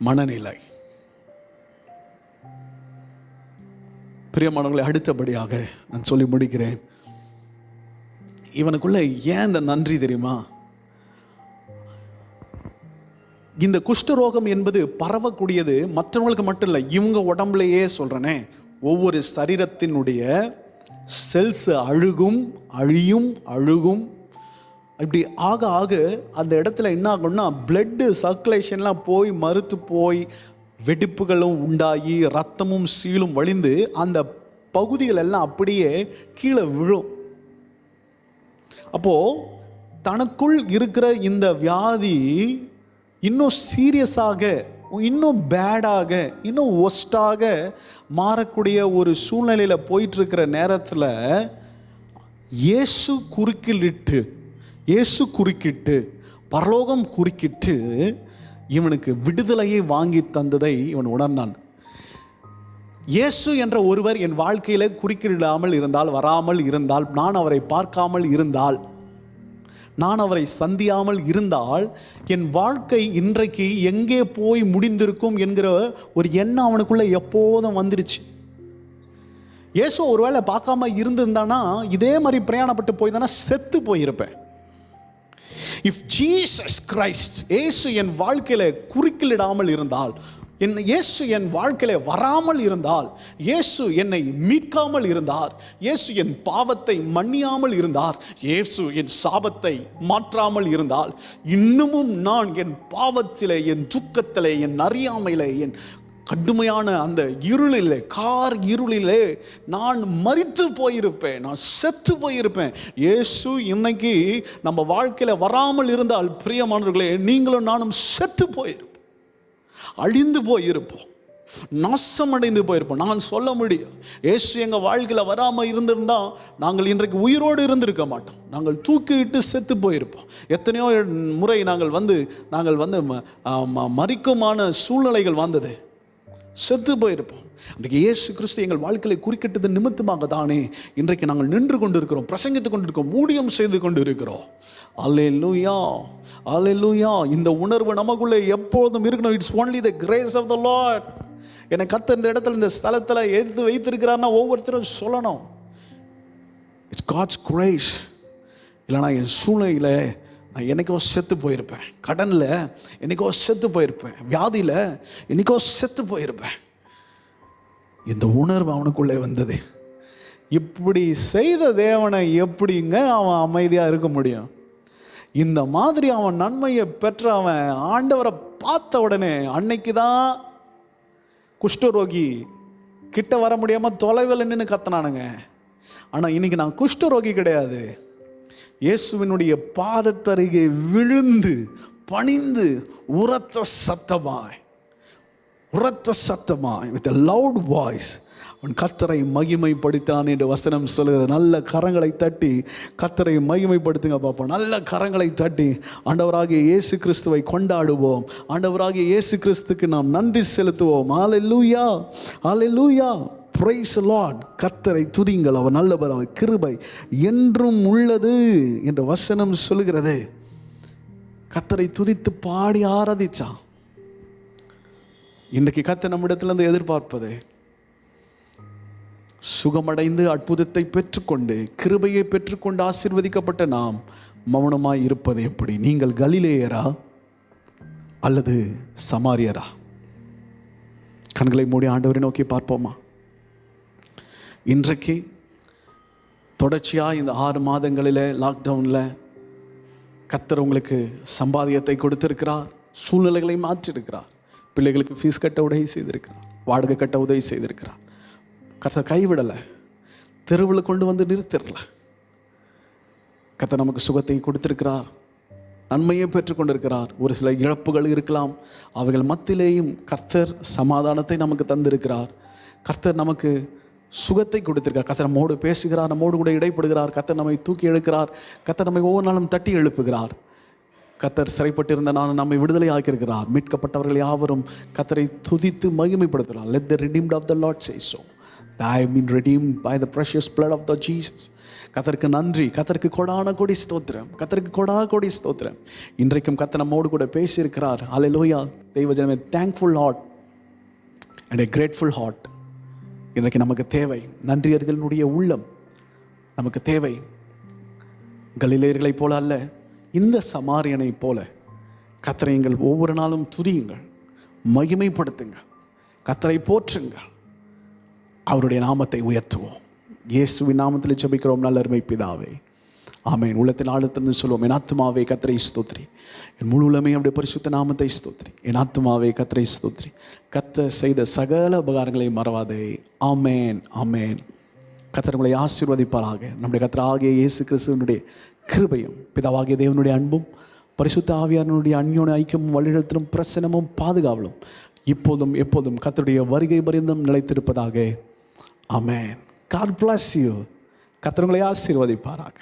மனநிலை. பிரியமானவர்களை, அடுத்தபடியாக நான் சொல்லி முடிக்கிறேன். இவனுக்குள்ள ஏன் இந்த நன்றி தெரியுமா? இந்த குஷ்டரோகம் என்பது பரவக்கூடியது மற்றவங்களுக்கு மட்டும் இல்லை, இவங்க உடம்புலையே சொல்றேனே, ஒவ்வொரு சரீரத்தினுடைய செல்ஸ் அழுகும், அழுகும். இப்படி ஆக ஆக அந்த இடத்துல என்ன ஆகும்னா பிளட் சர்க்குலேஷன்லாம் போய் மறுத்து போய் வெடிப்புகளும் உண்டாகி ரத்தமும் சீலும் வழிந்து அந்த பகுதிகள் எல்லாம் அப்படியே கீழே விழும். அப்போ தனக்குள் இருக்கிற இந்த வியாதி இன்னும் சீரியஸாக, இன்னும் பேடாக, இன்னும் ஒஸ்டாக மாறக்கூடிய ஒரு சூழ்நிலையில் போயிட்டு இருக்கிற நேரத்தில் இயேசு குறுக்கிட்டு பரலோகம் குறுக்கிட்டு இவனுக்கு விடுதலையை வாங்கி தந்ததை இவன் உணர்ந்தான். இயேசு என்ற ஒருவர் என் வாழ்க்கையில குறுக்கிடாமல் இருந்தால், வராமல் இருந்தால், நான் அவரை பார்க்காமல் இருந்தால், நான் அவரை சந்தியாமல் இருந்தால் என் வாழ்க்கை இன்றைக்கு எங்கே போய் முடிந்திருக்கும் என்கிற ஒரு எண்ணம் அவனுக்குள்ள எப்போதும் வந்துருச்சு. இயேசு ஒருவேளை பார்க்காம இருந்திருந்தானா இதே மாதிரி பிரயாணப்பட்டு போயிருந்தானா செத்து போயிருப்பேன். இஃப் ஜீசஸ் கிரைஸ்ட், இயேசு என் வாழ்க்கையில குறுக்கிடாமல் இருந்தால், இயேசு என் வாழ்க்கையில வராமல் இருந்தால், இயேசு என்னை மீட்காமல் இருந்தார், இயேசு என் பாவத்தை மன்னியாமல் இருந்தார், இயேசு என் சாபத்தை மாற்றாமல் இருந்தால், இன்னமும் நான் என் பாவத்திலே, என் துக்கத்திலே, என் அறியாமையிலே, என் கடுமையான அந்த இருளிலே, இருளிலே நான் மரித்து போயிருப்பேன், நான் செத்து போயிருப்பேன். இயேசு இன்னைக்கு நம்ம வாழ்க்கையில வராமல் இருந்தால், பிரியமானவர்களே, நீங்களும் நானும் செத்து போயிருப்போம், அழிந்து போயிருப்போம், நாசமடைந்து போயிருப்போம். நான் சொல்ல முடியும், இயேசு எங்கள் வாழ்க்கையில் வராமல் இருந்திருந்தா நாங்கள் இன்றைக்கு உயிரோடு இருந்திருக்க மாட்டோம், நாங்கள் தூக்கிட்டு செத்து போயிருப்போம். எத்தனையோ முறை நாங்கள் வந்து மரிக்குமான சூழ்நிலைகள் வந்தது, செத்து போயிருப்போம். இன்றைக்கு இயேசு கிறிஸ்து எங்கள் வாழ்க்கையை குறுக்கிட்டது நிமித்தமாக தானே இன்றைக்கு நாங்கள் நின்று கொண்டிருக்கிறோம், பிரசங்கித்து கொண்டிருக்கிறோம், ஊழியம் செய்து கொண்டிருக்கிறோம். அல்லேலூயா, அல்லேலூயா. இந்த உணர்வு நமக்குள்ளே எப்போதும் இருக்கணும். It's only the grace of the Lord. என்னை கர்த்தர் இந்த இடத்துல, இந்த ஸ்தலத்தில் எடுத்து வைத்திருக்கிறார்னா ஒவ்வொருத்தரும் சொல்லணும், இட்ஸ் காட்ஸ் கிரேஸ். இல்லைனா என் சூழ்நிலையில் நான் என்னைக்கோ செத்து போயிருப்பேன், கடனில் என்னைக்கோ செத்து போயிருப்பேன், வியாதியில் என்னைக்கோ செத்து போயிருப்பேன். இந்த உணர்வு அவனுக்குள்ளே வந்தது. இப்படி செய்த தேவனை எப்படிங்க அவன் அமைதியாக இருக்க முடியும்? இந்த மாதிரி அவன் நன்மையை பெற்ற அவன் ஆண்டவரை பார்த்த உடனே அன்னைக்கு தான் குஷ்டரோகி கிட்ட வர முடியாமல் தொலைவில் நின்று கத்தினானுங்க. ஆனால் இன்னைக்கு நான் குஷ்டரோகி கிடையாது. இயேசுவினுடைய பாதத்தருகே விழுந்து பணிந்து உரத்த சத்தமாய் with a loud voice அவன் கர்த்தரை மகிமைப்படுத்தினான் என்று வசனம் சொல்லுகிறது. நல்ல கரங்களை தட்டி கர்த்தரை மகிமைப்படுத்துங்க பார்ப்போம். நல்ல கரங்களை தட்டி ஆண்டவராகிய இயேசு கிறிஸ்துவை கொண்டாடுவோம். ஆண்டவராகிய இயேசு கிறிஸ்துக்கு நாம் நன்றி செலுத்துவோம். ஹல்லேலூயா, ஹல்லேலூயா, praise the Lord. கர்த்தரை துதிங்கள், அவர் நல்லவர், அவர் கிருபை என்றும் உள்ளது என்று வசனம் சொல்லுகிறது. கர்த்தரை துதித்து பாடி ஆராதிச்சான். இன்றைக்கு கர்த்தர் நம்மிடத்திலிருந்து எதிர்பார்ப்பது சுகமடைந்து அற்புதத்தை பெற்றுக்கொண்டு கிருபையை பெற்றுக்கொண்டு ஆசீர்வதிக்கப்பட்ட நாம் மௌனமாய் இருப்பது எப்படி? நீங்கள் கலிலேயரா அல்லது சமாரியரா? கண்களை மூடி ஆண்டவரை நோக்கி பார்ப்போமா? இன்றைக்கு தொடர்ச்சியாக இந்த 6 மாதங்களில் லாக்டவுனில் கர்த்தர் உங்களுக்கு சம்பாதியத்தை கொடுத்திருக்கிறார், சூழ்நிலைகளை மாற்றியிருக்கிறார், பிள்ளைகளுக்கு ஃபீஸ் கட்ட உதவி செய்திருக்கிறார், வாடகை கட்ட உதவி செய்திருக்கிறார். கர்த்தர் கைவிடலை, தெருவில் கொண்டு வந்து நிறுத்திடல. கர்த்தர் நமக்கு சுகத்தை கொடுத்திருக்கிறார், நன்மையை பெற்றுக்கொண்டிருக்கிறார். ஒரு சில இழப்புகள் இருக்கலாம், அவைகள் மத்தியிலேயும் கர்த்தர் சமாதானத்தை நமக்கு தந்திருக்கிறார். கர்த்தர் நமக்கு சுகத்தை கொடுத்திருக்கார். கர்த்தர் நம்மோடு பேசுகிறார், நம்மோடு கூட இடைப்படுகிறார். கர்த்தர் நம்மை தூக்கி எடுக்கிறார். கர்த்தர் நம்மை ஒவ்வொரு நாளும் தட்டி எழுப்புகிறார். கர்த்தர் சிறைப்பட்டிருந்த நான் நம்மை விடுதலை ஆக்கியிருக்கிறார். மீட்கப்பட்டவர்கள் யாவரும் கர்த்தரை துதித்து மகிமைப்படுத்துகிறார். Let the redeemed of the Lord say so. I have been redeemed by the precious blood of the Jesus. கர்த்தருக்கு நன்றி, கர்த்தருக்கு கொடான கொடி ஸ்தோத்திரம், கர்த்தருக்கு கொடி ஸ்தோத்திரம். இன்றைக்கும் கர்த்தர் நம்மோடு கூட பேசியிருக்கிறார். ஹல்லேலூயா. தெய்வ ஜனமே, thankful heart and a grateful heart இன்றைக்கு நமக்கு தேவை. நன்றி அறிதலினுடைய உள்ளம் நமக்கு தேவை. கலிலேயர்களைப் போல அல்ல, இந்த சமாரியனை போல கர்த்தரை நீங்கள் ஒவ்வொரு நாளும் துதியுங்கள், மகிமைப்படுத்துங்கள், கர்த்தரை போற்றுங்கள், அவருடைய நாமத்தை உயர்த்துவோம். இயேசுவின் நாமத்தில் ஜெபிக்கிறோம் நல்ல அருமை பிதாவே, ஆமென். உள்ளத்தின் ஆழத்திலிருந்து சொல்லுவோம், என் ஆத்துமாவே கர்த்தரை ஸ்தோத்திரி, என் முழு உள்ளமே அவருடைய பரிசுத்த நாமத்தை ஸ்தோத்திரி, என் ஆத்துமாவே கர்த்தரை ஸ்தோத்திரி, கர்த்தர் செய்த சகல உபகாரங்களை மறவாதே. ஆமென், ஆமென். கர்த்தர் உங்களை ஆசீர்வதிப்பாராக. நம்முடைய கர்த்தராகிய இயேசு கிறிஸ்துவினுடைய கிருபையும் பிதாவாகிய தேவனுடைய அன்பும் பரிசுத்த ஆவியானவருடைய அந்யோன்ய ஐக்கியமும் வழிநடத்தலும் பிரசன்னமும் பாதுகாவலும் இப்போதும் எப்போதும் கர்த்தருடைய வருகை பரியந்தம் நிலைத்திருப்பதாக. ஆமென். God bless you. கர்த்தர் உங்களை ஆசீர்வதிப்பாராக.